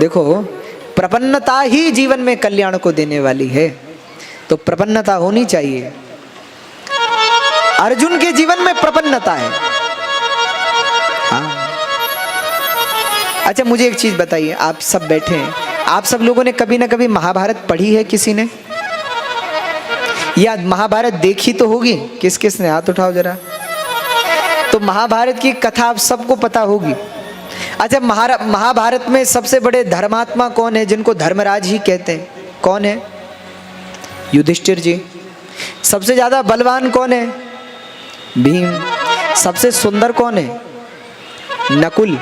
देखो, प्रपन्नता ही जीवन में कल्याण को देने वाली है, तो प्रपन्नता होनी चाहिए। अर्जुन के जीवन में प्रपन्नता है। हाँ। अच्छा, मुझे एक चीज बताइए, आप सब बैठे हैं, आप सब लोगों ने कभी ना कभी महाभारत पढ़ी है किसी ने, या महाभारत देखी तो होगी? किस किस ने? हाथ उठाओ जरा। तो महाभारत की कथा आप सबको पता होगी। अच्छा, महाभारत में सबसे बड़े धर्मात्मा कौन है, जिनको धर्मराज ही कहते हैं? कौन है? युधिष्ठिर जी। सबसे ज्यादा बलवान कौन है? भीम। सबसे सुंदर कौन है? नकुल।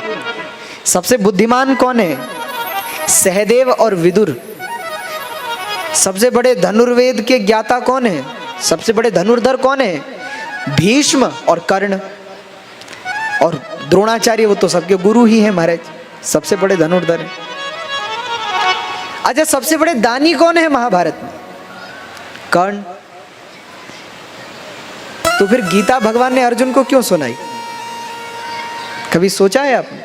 सबसे बुद्धिमान कौन है? सहदेव और विदुर। सबसे बड़े धनुर्वेद के ज्ञाता कौन है? सबसे बड़े धनुर्धर कौन है? भीष्म और कर्ण। और द्रोणाचार्य, वो तो सबके गुरु ही हैं महाराज, सबसे बड़े धनुर्धर हैं। अच्छा, सबसे बड़े दानी कौन है महाभारत में? कर्ण। तो फिर गीता भगवान ने अर्जुन को क्यों सुनाई? कभी सोचा है आपने?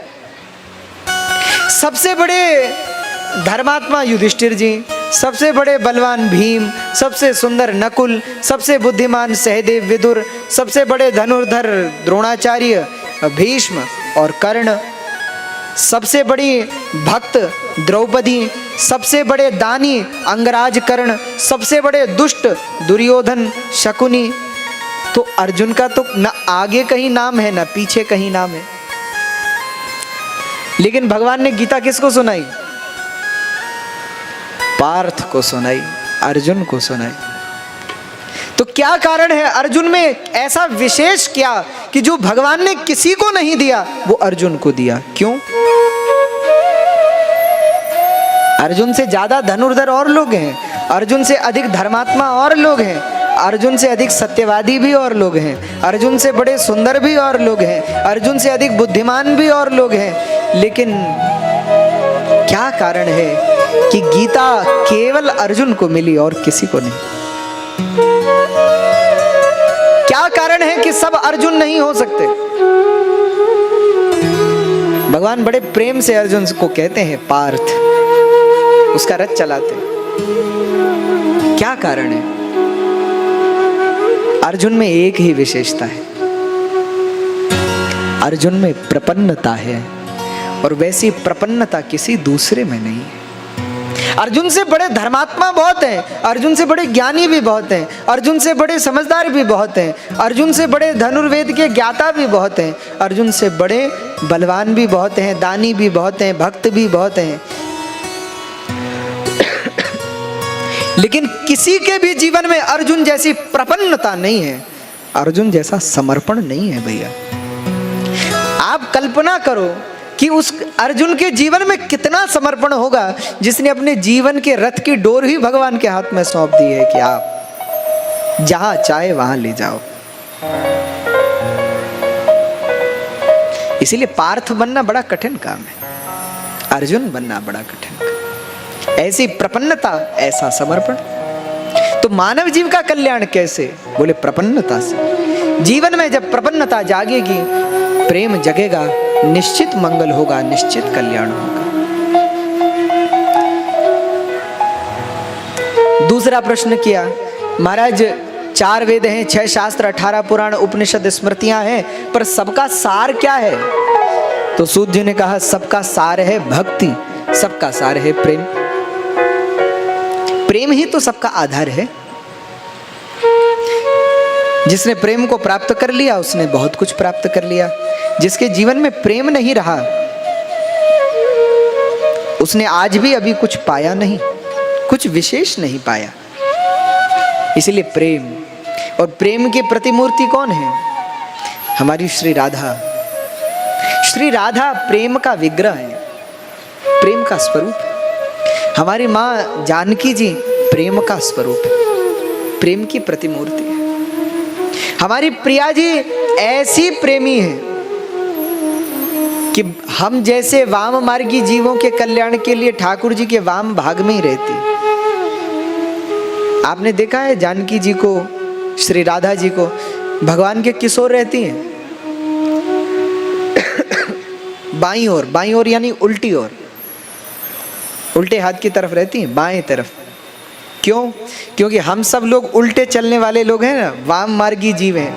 सबसे बड़े धर्मात्मा युधिष्ठिर जी, सबसे बड़े बलवान भीम, सबसे सुंदर नकुल, सबसे बुद्धिमान सहदेव विदुर, सबसे बड़े धनुर्धर द्रोणाचार्य भीष्म और कर्ण, सबसे बड़ी भक्त द्रौपदी, सबसे बड़े दानी अंगराज कर्ण, सबसे बड़े दुष्ट दुर्योधन शकुनी। तो अर्जुन का तो न आगे कहीं नाम है, न पीछे कहीं नाम है। लेकिन भगवान ने गीता किसको सुनाई? पार्थ को सुनाई, अर्जुन को सुनाई। तो क्या कारण है अर्जुन में ऐसा विशेष क्या कि जो भगवान ने किसी को नहीं दिया वो अर्जुन को दिया? क्यों? अर्जुन से ज्यादा धनुर्धर और लोग हैं, अर्जुन से अधिक धर्मात्मा और लोग हैं, अर्जुन से अधिक सत्यवादी भी और लोग हैं, अर्जुन से बड़े सुंदर भी और लोग हैं, अर्जुन से अधिक बुद्धिमान भी और लोग हैं। लेकिन क्या कारण है कि गीता केवल अर्जुन को मिली और किसी को नहीं? क्या कारण है कि सब अर्जुन नहीं हो सकते? भगवान बड़े प्रेम से अर्जुन को कहते हैं पार्थ, उसका रथ चलाते। क्या कारण है? अर्जुन में एक ही विशेषता है, अर्जुन में प्रपन्नता है, और वैसी प्रपन्नता किसी दूसरे में नहीं है। अर्जुन से बड़े धर्मात्मा बहुत हैं, अर्जुन से बड़े ज्ञानी भी बहुत हैं, अर्जुन से बड़े समझदार भी बहुत हैं, अर्जुन से बड़े धनुर्वेद के ज्ञाता भी बहुत हैं, अर्जुन से बड़े बलवान भी बहुत हैं, दानी भी बहुत हैं, भक्त भी बहुत हैं। लेकिन किसी के भी जीवन में अर्जुन जैसी प्रपन्नता नहीं है, अर्जुन जैसा समर्पण नहीं है भैया। आप कल्पना करो कि उस अर्जुन के जीवन में कितना समर्पण होगा, जिसने अपने जीवन के रथ की डोर ही भगवान के हाथ में सौंप दी है कि आप जहां चाहे वहां ले जाओ। इसीलिए पार्थ बनना बड़ा कठिन काम है, अर्जुन बनना बड़ा कठिन काम। ऐसी प्रपन्नता, ऐसा समर्पण। तो मानव जीव का कल्याण कैसे? बोले प्रपन्नता से। जीवन में जब प्रपन्नता जागेगी, प्रेम जगेगा, निश्चित मंगल होगा, निश्चित कल्याण होगा। दूसरा प्रश्न किया, महाराज 4 वेद हैं, 6 शास्त्र, 18 पुराण, उपनिषद, स्मृतियां हैं, पर सबका सार क्या है? तो सूत जी ने कहा सबका सार है भक्ति, सबका सार है प्रेम। प्रेम ही तो सबका आधार है। जिसने प्रेम को प्राप्त कर लिया उसने बहुत कुछ प्राप्त कर लिया। जिसके जीवन में प्रेम नहीं रहा उसने आज भी अभी कुछ पाया नहीं, कुछ विशेष नहीं पाया। इसलिए प्रेम, और प्रेम की प्रतिमूर्ति कौन है? हमारी श्री राधा। श्री राधा प्रेम का विग्रह है, प्रेम का स्वरूप है। हमारी माँ जानकी जी प्रेम का स्वरूप है, प्रेम की प्रतिमूर्ति है। हमारी प्रिया जी ऐसी प्रेमी है कि हम जैसे वाम मार्गी जीवों के कल्याण के लिए ठाकुर जी के वाम भाग में ही रहती। आपने देखा है जानकी जी को, श्री राधा जी को भगवान के किस ओर रहती हैं? बाईं ओर, बाईं ओर यानी उल्टी ओर। उल्टे हाथ की तरफ रहती हैं, बाएं तरफ। क्यों? क्योंकि हम सब लोग उल्टे चलने वाले लोग हैं ना, वाम मार्गी जीव हैं।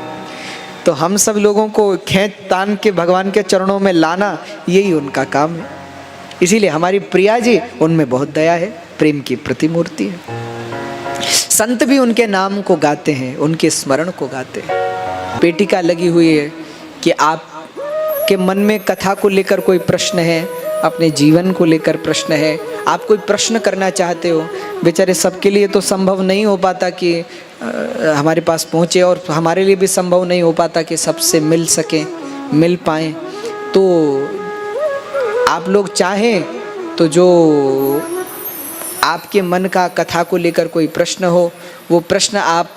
तो हम सब लोगों को खींच तान के भगवान के चरणों में लाना, यही उनका काम है। इसीलिए हमारी प्रिया जी, उनमें बहुत दया है, प्रेम की प्रतिमूर्ति है। संत भी उनके नाम को गाते हैं, उनके स्मरण को गाते हैं। पेटिका लगी हुई है कि आपके मन में कथा को लेकर कोई प्रश्न है, अपने जीवन को लेकर प्रश्न है, आप कोई प्रश्न करना चाहते हो। बेचारे सबके लिए तो संभव नहीं हो पाता कि हमारे पास पहुँचे, और हमारे लिए भी संभव नहीं हो पाता कि सबसे मिल सकें, मिल पाएँ। तो आप लोग चाहें तो जो आपके मन का कथा को लेकर कोई प्रश्न हो, वो प्रश्न आप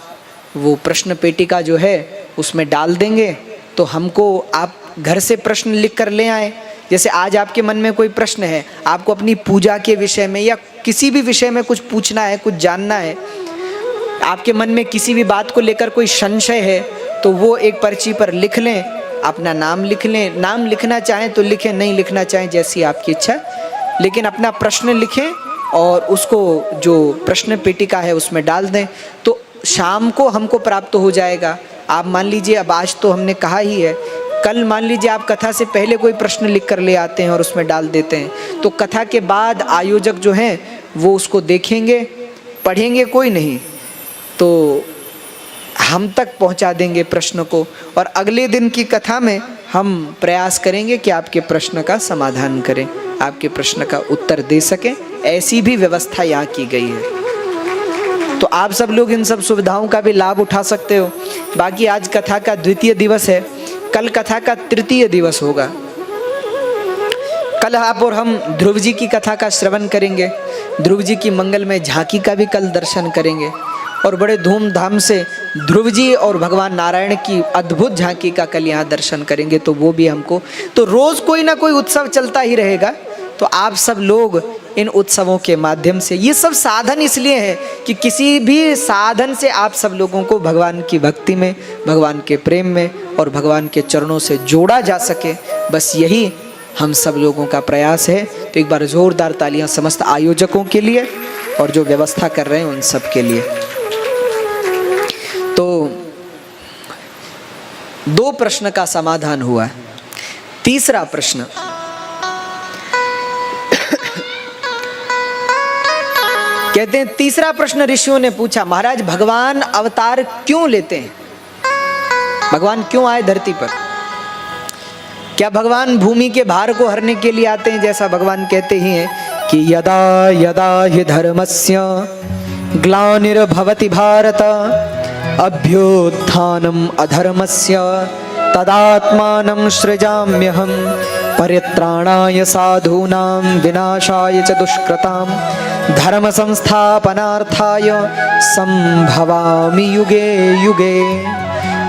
वो प्रश्न पेटिका जो है उसमें डाल देंगे, तो हमको आप घर से प्रश्न लिख कर ले आए। जैसे आज आपके मन में कोई प्रश्न है, आपको अपनी पूजा के विषय में या किसी भी विषय में कुछ पूछना है, कुछ जानना है, आपके मन में किसी भी बात को लेकर कोई संशय है, तो वो एक पर्ची पर लिख लें, अपना नाम लिख लें। नाम लिखना चाहें तो लिखें, नहीं लिखना चाहें जैसी आपकी इच्छा, लेकिन अपना प्रश्न लिखें और उसको जो प्रश्न पेटिका है उसमें डाल दें, तो शाम को हमको प्राप्त हो जाएगा। आप मान लीजिए, अब आज तो हमने कहा ही है, कल मान लीजिए आप कथा से पहले कोई प्रश्न लिख कर ले आते हैं और उसमें डाल देते हैं, तो कथा के बाद आयोजक जो हैं वो उसको देखेंगे, पढ़ेंगे कोई नहीं, तो हम तक पहुंचा देंगे प्रश्न को, और अगले दिन की कथा में हम प्रयास करेंगे कि आपके प्रश्न का समाधान करें, आपके प्रश्न का उत्तर दे सकें। ऐसी भी व्यवस्था यहाँ की गई है। तो आप सब लोग इन सब सुविधाओं का भी लाभ उठा सकते हो। बाकी आज कथा का द्वितीय दिवस है, कल कथा का तृतीय दिवस होगा। कल आप और हम ध्रुव जी की कथा का श्रवण करेंगे, ध्रुव जी की मंगलमय झांकी का भी कल दर्शन करेंगे, और बड़े धूमधाम से ध्रुव जी और भगवान नारायण की अद्भुत झांकी का कल यहाँ दर्शन करेंगे। तो वो भी हमको, तो रोज़ कोई ना कोई उत्सव चलता ही रहेगा। तो आप सब लोग इन उत्सवों के माध्यम से, ये सब साधन इसलिए है कि किसी भी साधन से आप सब लोगों को भगवान की भक्ति में, भगवान के प्रेम में और भगवान के चरणों से जोड़ा जा सके। बस यही हम सब लोगों का प्रयास है। तो एक बार जोरदार तालियां समस्त आयोजकों के लिए और जो व्यवस्था कर रहे हैं उन सब के लिए। तो 2 प्रश्न का समाधान हुआ। तीसरा प्रश्न, कहते हैं तीसरा प्रश्न ऋषियों ने पूछा, महाराज भगवान अवतार क्यों लेते हैं? भगवान क्यों आए धरती पर? क्या भगवान भूमि के भार को हरने के लिए आते हैं? जैसा भगवान कहते ही हैं कि यदा यदा हि धर्मस्य ग्लानिर्भवति भारत अभ्युत्थानम् अधर्मस्य तदात्मानं सृजाम्यहम् परित्राणाय साधूनां विनाशाय च दुष्कृतां धर्म संस्थापनार्थाय संभवामि युगे युगे।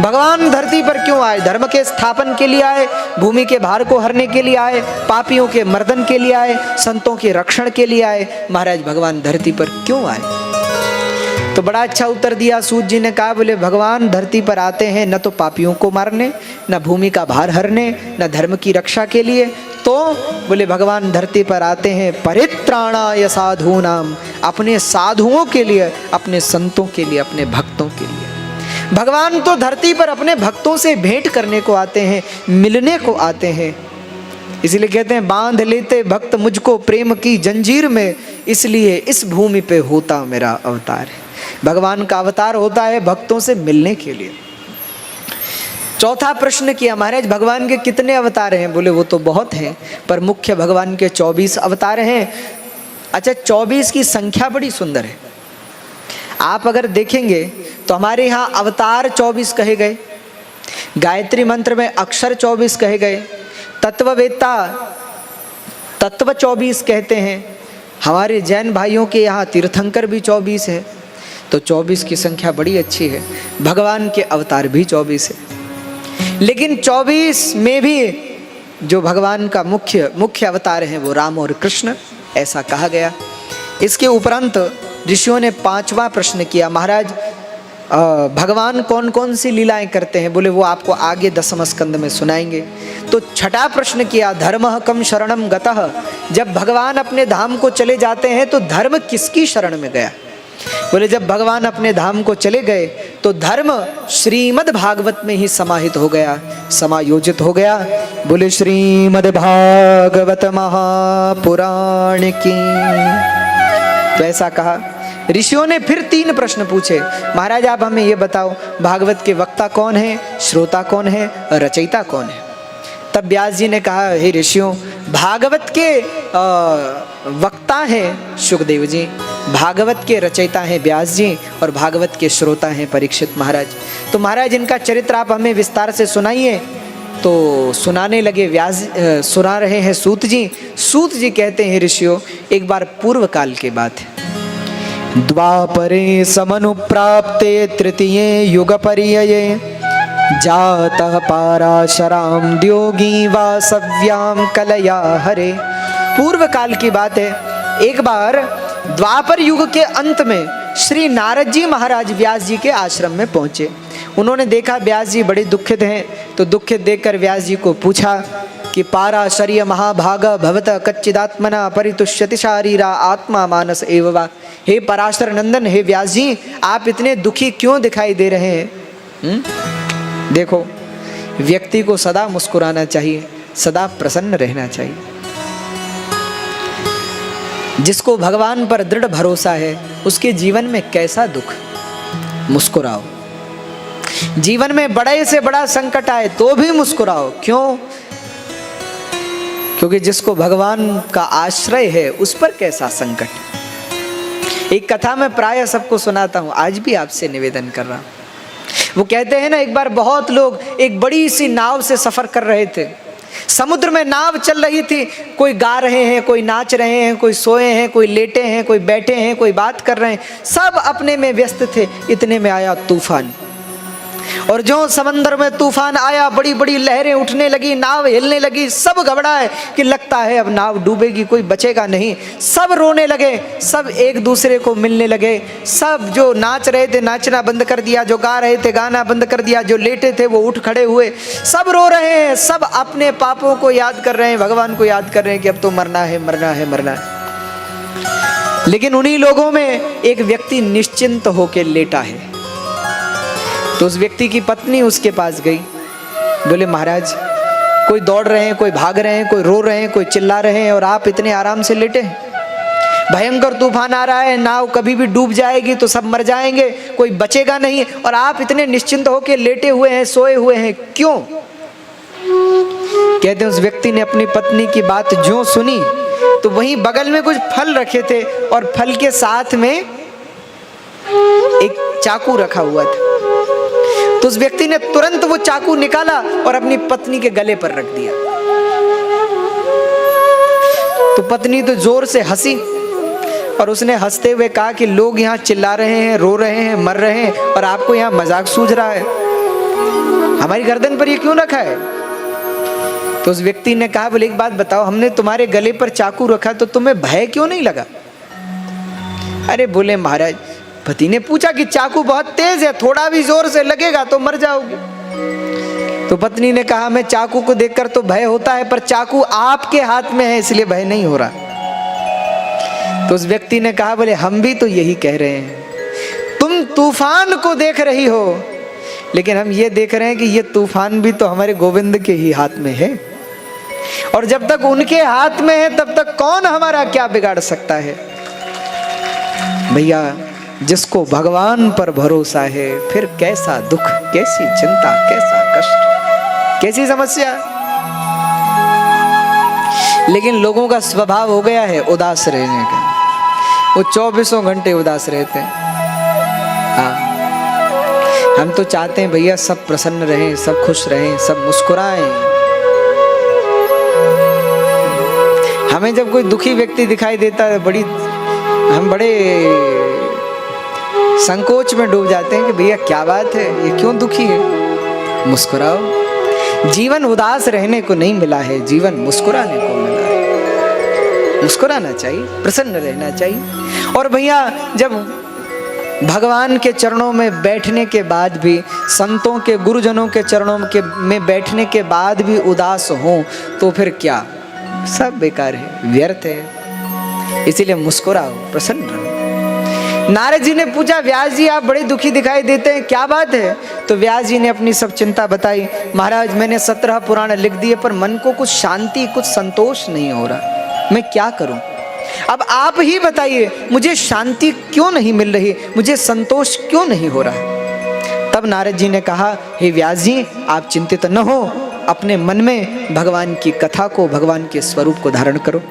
भगवान धरती पर क्यों आए? धर्म के स्थापन के लिए आए, भूमि के भार को हरने के लिए आए, पापियों के मर्दन के लिए आए, संतों के रक्षण के लिए आए। महाराज भगवान धरती पर क्यों आए? तो बड़ा अच्छा उत्तर दिया सूत जी ने। कहा, बोले भगवान धरती पर आते हैं न तो पापियों को मारने, न भूमि का भार हरने, न धर्म की रक्षा के लिए, तो बोले भगवान धरती पर आते हैं परित्राणाय साधूनाम, अपने साधुओं के लिए, अपने संतों के लिए, अपने भक्तों के लिए। भगवान तो धरती पर अपने भक्तों से भेंट करने को आते हैं, मिलने को आते हैं। इसलिए कहते हैं, बांध लेते भक्त मुझको प्रेम की जंजीर में, इसलिए इस भूमि पे होता मेरा अवतार है। भगवान का अवतार होता है भक्तों से मिलने के लिए। चौथा प्रश्न किया, महाराज भगवान के कितने अवतार हैं? बोले वो तो बहुत हैं, पर मुख्य भगवान के 24 अवतार हैं। अच्छा, 24 की संख्या बड़ी सुंदर है। आप अगर देखेंगे तो हमारे यहाँ अवतार 24 कहे गए, गायत्री मंत्र में अक्षर 24 कहे गए, तत्ववेत्ता तत्व 24 कहते हैं। हमारे जैन भाइयों के यहाँ तीर्थंकर भी 24 है। तो 24 की संख्या बड़ी अच्छी है। भगवान के अवतार भी 24 है, लेकिन 24 में भी जो भगवान का मुख्य अवतार हैं वो राम और कृष्ण, ऐसा कहा गया। इसके उपरांत ऋषियों ने 5वां प्रश्न किया, महाराज भगवान कौन कौन सी लीलाएं करते हैं, बोले वो आपको आगे 10वें स्कंद में सुनाएंगे। तो छठा प्रश्न किया, धर्मः कम शरणम गतः, जब भगवान अपने धाम को चले जाते हैं तो धर्म किसकी शरण में गया? बोले जब भगवान अपने धाम को चले गए तो धर्म श्रीमद् भागवत में ही समाहित हो गया, समायोजित हो गया। बोले श्रीमद् भागवत महापुराण की। तो ऐसा कहा। ऋषियों ने फिर 3 प्रश्न पूछे, महाराज आप हमें ये बताओ, भागवत के वक्ता कौन है, श्रोता कौन है, रचयिता कौन है? तब व्यास जी ने कहा, हे ऋषियों, भागवत के वक्ता हैं सुखदेव जी, भागवत के रचयिता हैं व्यास जी, और भागवत के श्रोता हैं परीक्षित महाराज। तो महाराज इनका चरित्र आप हमें विस्तार से सुनाइए। तो सुनाने लगे व्यास, सुना रहे हैं सूत जी। सूत जी कहते हैं, ऋषियों एक बार पूर्व काल की बात है। द्वापरे समनुप्राप्ते तृतीये युगपर्यये जातः पाराशरां द्योगी वासव्यां कलया हरे। पूर्व काल की बात है, एक बार द्वापर युग के अंत में श्री नारद जी महाराज व्यास जी के आश्रम में पहुंचे। उन्होंने देखा व्यास जी बड़े दुखित हैं, तो दुखित देखकर व्यास जी को पूछा कि पाराशर्य महाभाग भवत कच्चिदात्मना परितुष्यति शारीरा आत्मा मानस एव वा। हे पराशर नंदन, हे व्यास जी, आप इतने दुखी क्यों दिखाई दे रहे हैं? देखो, व्यक्ति को सदा मुस्कुराना चाहिए, सदा प्रसन्न रहना चाहिए। जिसको भगवान पर दृढ़ भरोसा है उसके जीवन में कैसा दुख, मुस्कुराओ। जीवन में बड़े से बड़ा संकट आए तो भी मुस्कुराओ। क्यों? क्योंकि जिसको भगवान का आश्रय है उस पर कैसा संकट। एक कथा मैं प्राय सबको सुनाता हूं, आज भी आपसे निवेदन कर रहा हूं। वो कहते हैं ना, एक बार बहुत लोग एक बड़ी सी नाव से सफर कर रहे थे। समुद्र में नाव चल रही थी, कोई गा रहे हैं, कोई नाच रहे हैं, कोई सोए हैं, कोई लेटे हैं, कोई बैठे हैं, कोई बात कर रहे हैं, सब अपने में व्यस्त थे। इतने में आया तूफान, और जो समंदर में तूफान आया, बड़ी बड़ी लहरें उठने लगी, नाव हिलने लगी। सब घबराए कि लगता है अब नाव डूबेगी, कोई बचेगा नहीं। सब रोने लगे, सब एक दूसरे को मिलने लगे। सब जो नाच रहे थे नाचना बंद कर दिया, जो गा रहे थे गाना बंद कर दिया, जो लेटे थे वो उठ खड़े हुए। सब रो रहे हैं, सब अपने पापों को याद कर रहे हैं, भगवान को याद कर रहे हैं कि अब तो मरना है, मरना है, मरना है। लेकिन उन्हीं लोगों में एक व्यक्ति निश्चिंत होकर लेटा है। तो उस व्यक्ति की पत्नी उसके पास गई, बोले महाराज, कोई दौड़ रहे हैं, कोई भाग रहे हैं, कोई रो रहे हैं, कोई चिल्ला रहे हैं, और आप इतने आराम से लेटे हैं। भयंकर तूफान आ रहा है, नाव कभी भी डूब जाएगी, तो सब मर जाएंगे, कोई बचेगा नहीं, और आप इतने निश्चिंत होकर लेटे हुए हैं, सोए हुए हैं, क्यों? कहते हैं उस व्यक्ति ने अपनी पत्नी की बात जो सुनी तो वहीं बगल में कुछ फल रखे थे, और फल के साथ में एक चाकू रखा हुआ था। तो उस व्यक्ति ने तुरंत वो चाकू निकाला और अपनी पत्नी के गले पर रख दिया। तो पत्नी तो जोर से हंसी, और उसने हंसते हुए कहा कि लोग यहाँ चिल्ला रहे हैं, रो रहे हैं, मर रहे हैं, और आपको यहाँ मजाक सूझ रहा है, हमारी गर्दन पर ये क्यों रखा है? तो उस व्यक्ति ने कहा, बोले एक बात बताओ, हमने तुम्हारे गले पर चाकू रखा तो तुम्हें भय क्यों नहीं लगा? अरे बोले महाराज, पति ने पूछा कि चाकू बहुत तेज है, थोड़ा भी जोर से लगेगा तो मर जाओगे। तो पत्नी ने कहा, मैं चाकू को देखकर तो भय होता है, पर चाकू आपके हाथ में है इसलिए भय नहीं हो रहा। तो उस व्यक्ति ने कहा, बोले हम भी तो यही कह रहे हैं, तुम तूफान को देख रही हो, लेकिन हम ये देख रहे हैं कि ये तूफान भी तो हमारे गोविंद के ही हाथ में है, और जब तक उनके हाथ में है तब तक कौन हमारा क्या बिगाड़ सकता है। भैया, जिसको भगवान पर भरोसा है, फिर कैसा दुख, कैसी चिंता, कैसा कष्ट, कैसी समस्या। लेकिन लोगों का स्वभाव हो गया है उदास रहने का, वो 24 घंटे उदास रहते हैं। हाँ, हम तो चाहते हैं भैया सब प्रसन्न रहें, सब खुश रहें, सब मुस्कुराएं। हमें जब कोई दुखी व्यक्ति दिखाई देता है, हम बड़े संकोच में डूब जाते हैं कि भैया क्या बात है, ये क्यों दुखी है? मुस्कुराओ। जीवन उदास रहने को नहीं मिला है, जीवन मुस्कुराने को मिला है। मुस्कुराना चाहिए, प्रसन्न रहना चाहिए। और भैया, जब भगवान के चरणों में बैठने के बाद भी, संतों के गुरुजनों के चरणों में बैठने के बाद भी उदास हो तो फिर क्या, सब बेकार है, व्यर्थ है। इसीलिए मुस्कुराओ, प्रसन्न रहो। नारद जी ने पूछा, व्यास जी आप बड़े दुखी दिखाई देते हैं, क्या बात है? तो व्यास जी ने अपनी सब चिंता बताई। महाराज मैंने 17 पुराण लिख दिए पर मन को कुछ शांति, कुछ संतोष नहीं हो रहा, मैं क्या करूं? अब आप ही बताइए, मुझे शांति क्यों नहीं मिल रही, मुझे संतोष क्यों नहीं हो रहा? तब नारद जी ने कहा, हे व्यास जी आप चिंतित न हो, अपने मन में भगवान की कथा को, भगवान के स्वरूप को धारण करो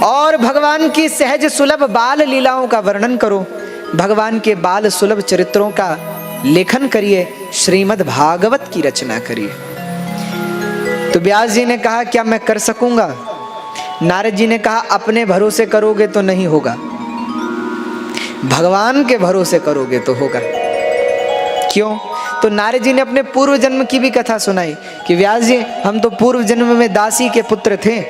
और भगवान की सहज सुलभ बाल लीलाओं का वर्णन करो, भगवान के बाल सुलभ चरित्रों का लेखन करिए, श्रीमद् भागवत की रचना करिए। तो व्यास जी ने कहा, क्या मैं कर सकूंगा? नारद जी ने कहा, अपने भरोसे करोगे तो नहीं होगा, भगवान के भरोसे करोगे तो होगा। क्यों? तो नारद जी ने अपने पूर्व जन्म की भी कथा सुनाई कि व्यास जी हम तो पूर्व जन्म में दासी के पुत्र थे,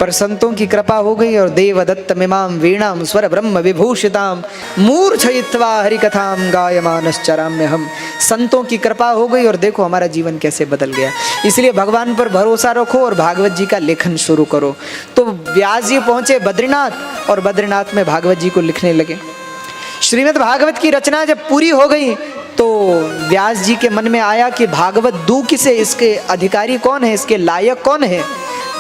पर संतों की कृपा हो गई और देवदत्त मिमाम वीणाम स्वर ब्रह्म विभूषिताम मूर्छयित्वा हरि कथाम गायमानश्चराम्य हम। संतों की कृपा हो गई और देखो हमारा जीवन कैसे बदल गया। इसलिए भगवान पर भरोसा रखो और भागवत जी का लेखन शुरू करो। तो व्यास जी पहुंचे बद्रीनाथ और बद्रीनाथ में भागवत जी को लिखने लगे। श्रीमद् भागवत की रचना जब पूरी हो गई तो व्यास जी के मन में आया कि भागवत दूं किसे, इसके अधिकारी कौन है, इसके लायक कौन है?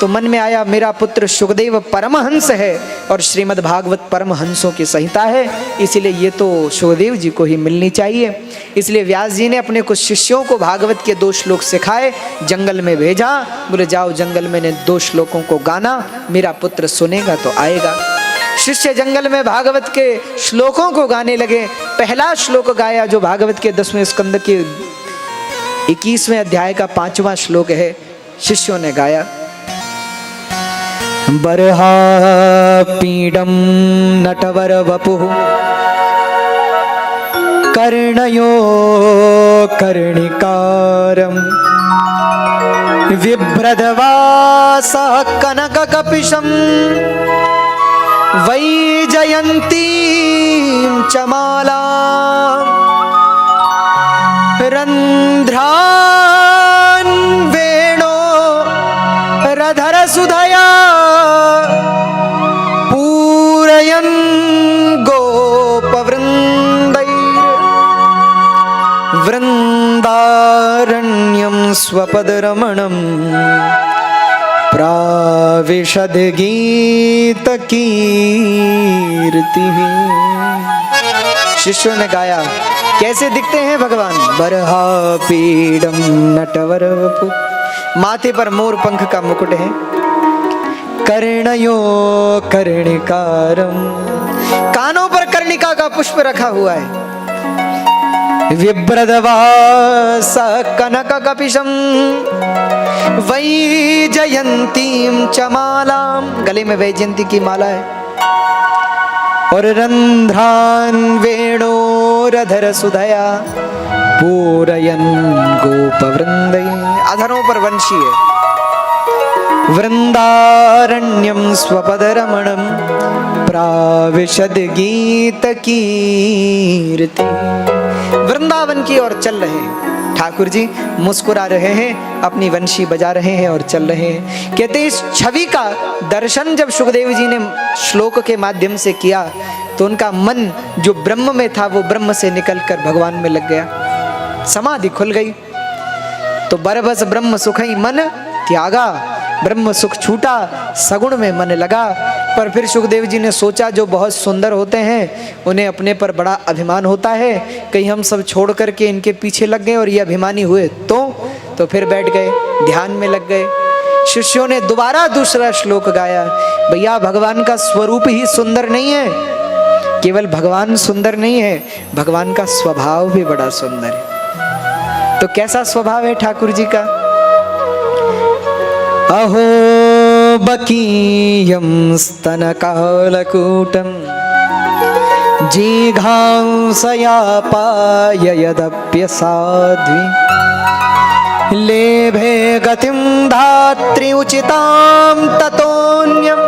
तो मन में आया, मेरा पुत्र सुखदेव परमहंस है और श्रीमद् भागवत परमहंसों की संहिता है, इसीलिए ये तो सुखदेव जी को ही मिलनी चाहिए। इसलिए व्यास जी ने अपने कुछ शिष्यों को भागवत के 2 श्लोक सिखाए, जंगल में भेजा, बोले जाओ जंगल में ने 2 श्लोकों को गाना, मेरा पुत्र सुनेगा तो आएगा। शिष्य जंगल में भागवत के श्लोकों को गाने लगे। पहला श्लोक गाया जो भागवत के 10वें स्कंद के 21वें अध्याय का 5वां श्लोक है, शिष्यों ने गाया, बर्हा पीडम नटवर वपुः कर्णयो कर्णिकारं बिभ्रद्वासः कनककपिशं वैजयन्तीं च मालां रन्ध्रान् वेणो रधरसुधया पूरयन् वृन्दारण्यं स्वपदरमणं प्राविशद गीतकीर्तिः। शिष्यों ने गाया, कैसे दिखते हैं भगवान? बरहा पीडम नटवर वपु, माथे पर मोर पंख का मुकुट है, कर्णयो कर्णिकारम, कानों पर कर्णिका का पुष्प रखा हुआ है, विभ्रद्वास कनक कपिशम वैजयंतीं च मालां, गले में वैजयंती की माला है, और रंध्रान वेणोरधर सुधया पूरयन गोपवृंदै, अधरों पर वंशी है, वृंदारण्यम स्वपदरमणम प्राविशद गीतकीर्ति, वृंदावन की ओर चल रहे हैं ठाकुर जी, मुस्कुरा रहे हैं, अपनी वंशी बजा रहे हैं और चल रहे हैं। कहते इस छवि का दर्शन जब सुखदेव जी ने श्लोक के माध्यम से किया तो उनका मन जो ब्रह्म में था वो ब्रह्म से निकलकर भगवान में लग गया, समाधि खुल गई। तो बरबस ब्रह्म सुखई मन त्यागा, ब्रह्म सुख छूटा, सगुण में मन लगा। पर फिर सुखदेव जी ने सोचा जो बहुत सुंदर होते हैं उन्हें अपने पर बड़ा अभिमान होता है, कहीं हम सब छोड़ करके इनके पीछे लग गए और ये अभिमानी हुए तो फिर बैठ गए, ध्यान में लग गए। शिष्यों ने दोबारा दूसरा श्लोक गाया, भैया भगवान का स्वरूप ही सुंदर नहीं है, केवल भगवान सुंदर नहीं है, भगवान का स्वभाव भी बड़ा सुंदर है। तो कैसा स्वभाव है ठाकुर जी का? अहो बकीयं स्तनकालकूटं जिघांसयापाय यदप्यसाध्वी, लेभे गतिं धात्री उचितां ततोऽन्यं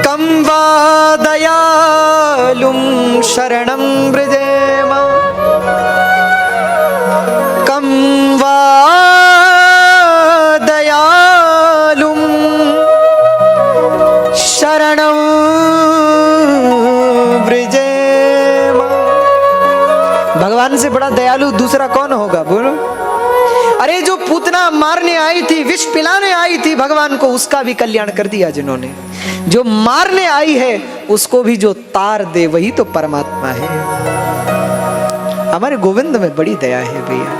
कं वा दयालुं शरणं व्रजेम कं वा दयालुं शरणं व्रजेम। भगवान से बड़ा दयालु दूसरा कौन होगा बोलो? अरे जो पूतना मारने आई थी, विष पिलाने आई थी भगवान को, उसका भी कल्याण कर दिया जिन्होंने। जो मारने आई है उसको भी जो तार दे वही तो परमात्मा है। हमारे गोविंद में बड़ी दया है भैया।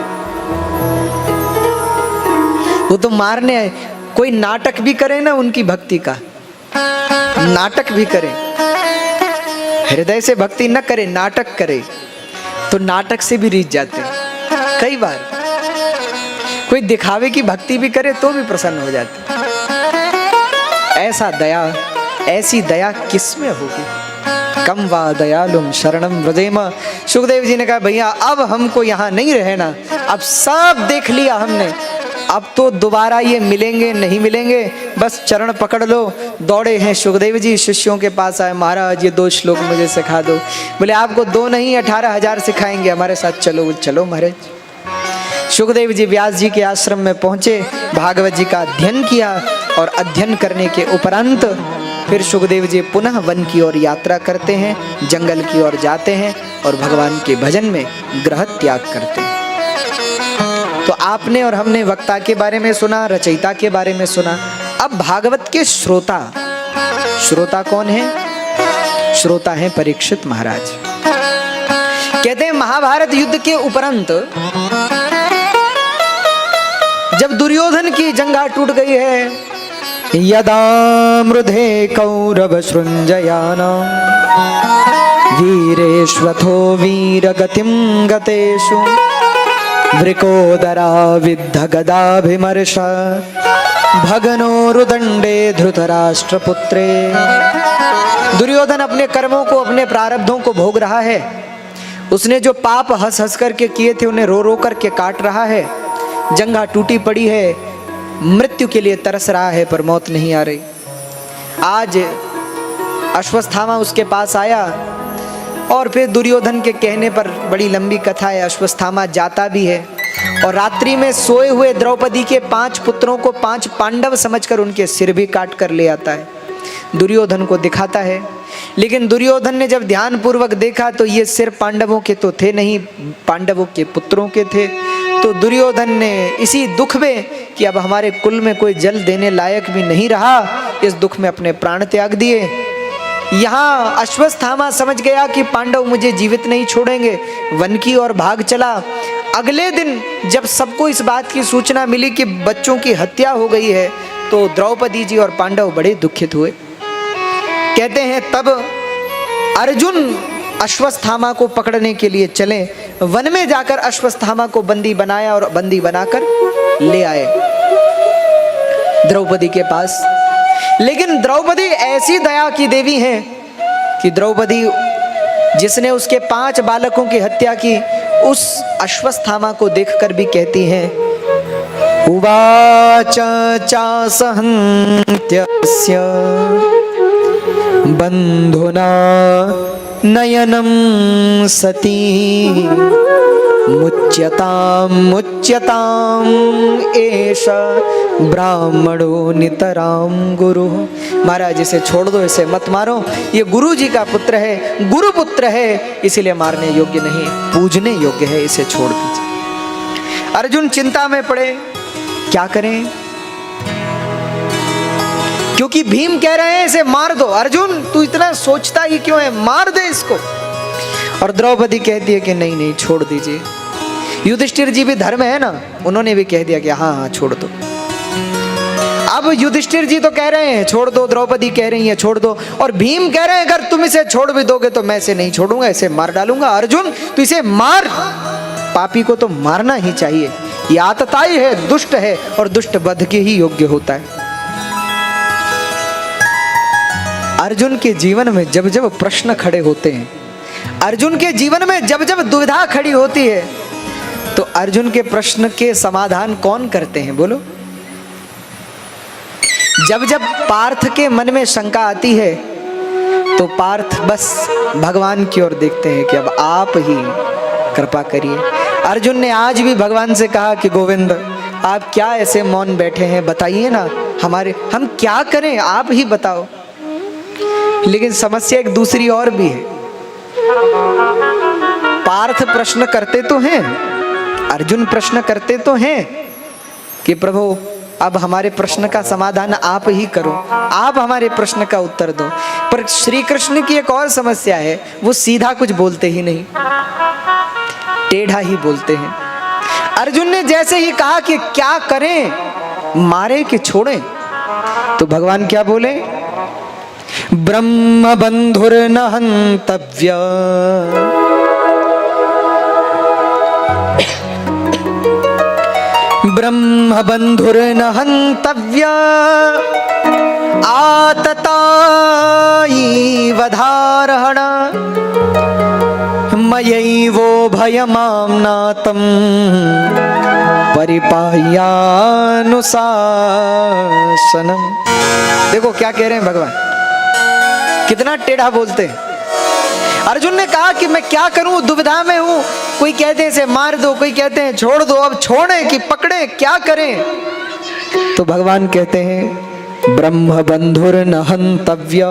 वो तो मारने आए, कोई नाटक भी करे ना उनकी भक्ति का, नाटक भी करे, हृदय से भक्ति न करे, नाटक करे तो नाटक से भी रीझ जाते हैं। कई बार कोई दिखावे की भक्ति भी करे तो भी प्रसन्न हो जाते। ऐसा दया, ऐसी दया किसमें होगी? कम वा दयालुम शरणम व्रजेम। सुखदेव जी ने कहा भैया अब हमको यहाँ नहीं रहना, अब सब देख लिया हमने, अब तो दोबारा ये मिलेंगे नहीं मिलेंगे, बस चरण पकड़ लो। दौड़े हैं सुखदेव जी, शिष्यों के पास आए, महाराज ये 2 श्लोक मुझे सिखा दो। बोले आपको 2 नहीं 18,000 सिखाएंगे, हमारे साथ चलो। चलो महाराज। सुखदेव जी व्यास जी के आश्रम में पहुंचे, भागवत जी का अध्ययन किया और अध्ययन करने के उपरांत फिर सुखदेव जी पुनः वन की ओर यात्रा करते हैं, जंगल की ओर जाते हैं और भगवान के भजन में ग्रह त्याग करते हैं। तो आपने और हमने वक्ता के बारे में सुना, रचयिता के बारे में सुना। अब भागवत के श्रोता, श्रोता कौन है? श्रोता है परीक्षित महाराज। कहते हैं महाभारत युद्ध के उपरांत जब दुर्योधन की जंघा टूट गई है, यदा मृधे कौरव सृंजयाना वीरेश्वथो वीरगतिं गतेषु वृकोदरा विद्ध गदाभिमर्श भगनो रुदंडे धृतराष्ट्रपुत्रे। दुर्योधन अपने कर्मों को, अपने प्रारब्धों को भोग रहा है। उसने जो पाप हंस हंस करके किए थे उन्हें रो रो करके काट रहा है। जंघा टूटी पड़ी है, मृत्यु के लिए तरस रहा है पर मौत नहीं आ रही। आज अश्वत्थामा उसके पास आया और फिर दुर्योधन के कहने पर, बड़ी लंबी कथा है, अश्वत्थामा जाता भी है और रात्रि में सोए हुए द्रौपदी के 5 पुत्रों को 5 पांडव समझकर उनके सिर भी काट कर ले आता है, दुर्योधन को दिखाता है। लेकिन दुर्योधन ने जब ध्यान पूर्वक देखा तो ये सिर पांडवों के तो थे नहीं, पांडवों के पुत्रों के थे। तो दुर्योधन ने इसी दुख में कि अब हमारे कुल में कोई जल देने लायक भी नहीं रहा, इस दुख में अपने प्राण त्याग दिए। यहाँ अश्वत्थामा समझ गया कि पांडव मुझे जीवित नहीं छोड़ेंगे, वन की ओर भाग चला। अगले दिन जब सबको इस बात की सूचना मिली कि बच्चों की हत्या हो गई है तो द्रौपदी जी और पांडव बड़े दुखित हुए। कहते हैं तब अर्जुन अश्वत्थामा को पकड़ने के लिए चले, वन में जाकर अश्वत्थामा को बंदी बनाया और बंदी बनाकर ले आए द्रौपदी के पास। लेकिन द्रौपदी ऐसी दया की देवी है कि द्रौपदी जिसने उसके 5 बालकों की हत्या की, उस अश्वत्थामा को देखकर भी कहती हैं उवाच चासहन्त्यस्य बंधुना नयनं सती मुच्यताम एष ब्राह्मणो नितराम गुरु। महाराज इसे छोड़ दो, इसे मत मारो, ये गुरु जी का पुत्र है, गुरु पुत्र है, इसीलिए मारने योग्य नहीं, पूजने योग्य है, इसे छोड़ दीजिए। अर्जुन चिंता में पड़े, क्या करें? क्योंकि भीम कह रहे हैं इसे मार दो। अर्जुन तू इतना सोचता ही क्यों है, मार दे इसको। और द्रौपदी कहती है कि नहीं नहीं छोड़ दीजिए। युधिष्ठिर जी भी धर्म है ना, उन्होंने भी कह दिया कि हाँ हाँ छोड़ दो। अब युधिष्ठिर जी तो कह रहे हैं छोड़ दो, द्रौपदी कह रही है छोड़ दो, और भीम कह रहे हैं अगर तुम इसे छोड़ भी दोगे तो मैं इसे नहीं छोड़ूंगा, इसे मार डालूंगा। अर्जुन तू इसे मार, पापी को तो मारना ही चाहिए, ये आतताई है, दुष्ट है और दुष्ट वध के ही योग्य होता है। अर्जुन के जीवन में जब जब प्रश्न खड़े होते हैं, अर्जुन के जीवन में जब जब दुविधा खड़ी होती है, तो अर्जुन के प्रश्न के समाधान कौन करते हैं बोलो? जब जब पार्थ के मन में शंका आती है तो पार्थ बस भगवान की ओर देखते हैं कि अब आप ही कृपा करिए। अर्जुन ने आज भी भगवान से कहा कि गोविंद आप क्या ऐसे मौन बैठे हैं, बताइए ना, हम क्या करें, आप ही बताओ। लेकिन समस्या एक दूसरी और भी है। पार्थ प्रश्न करते तो हैं, अर्जुन प्रश्न करते तो हैं कि प्रभु अब हमारे प्रश्न का समाधान आप ही करो, आप हमारे प्रश्न का उत्तर दो। पर श्री कृष्ण की एक और समस्या है, वो सीधा कुछ बोलते ही नहीं, टेढ़ा ही बोलते हैं। अर्जुन ने जैसे ही कहा कि क्या करें, मारे कि छोड़ें, तो भगवान क्या बोले, ब्रह्म बंधुर्न हन्तव्य, ब्रह्म बंधुर्न हन्तव्य, आततायी वधारहण, मयैवो भयमाम्नातं परिपाह्यानुशासनम्। देखो क्या कह रहे हैं भगवान, कितना टेढ़ा बोलते हैं। अर्जुन ने कहा कि मैं क्या करूं, दुविधा में हूं, कोई कहते हैं इसे मार दो, कोई कहते हैं छोड़ दो, अब छोड़ें कि पकड़ें, क्या करें। तो भगवान कहते हैं ब्रह्म बंधुर्न हन्तव्य,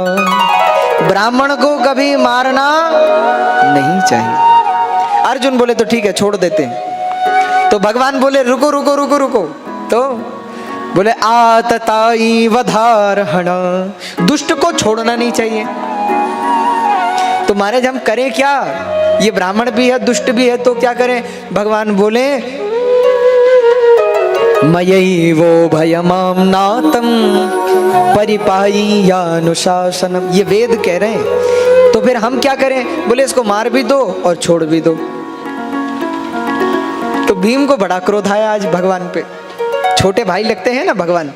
ब्राह्मण को कभी मारना नहीं चाहिए। अर्जुन बोले तो ठीक है छोड़ देते हैं। तो भगवान बोले रुको रुको रुको रुको, तो बोले आतताई वधारहण, दुष्ट को छोड़ना नहीं चाहिए। तो महाराज हम करें क्या, ये ब्राह्मण भी है दुष्ट भी है, तो क्या करें। भगवान बोले मयैवो भयमाम्नातं परिपाह्यानुशासनम्, ये वेद कह रहे हैं। तो फिर हम क्या करें, बोले इसको मार भी दो और छोड़ भी दो। तो भीम को बड़ा क्रोध आया आज भगवान पे, छोटे भाई लगते हैं ना भगवान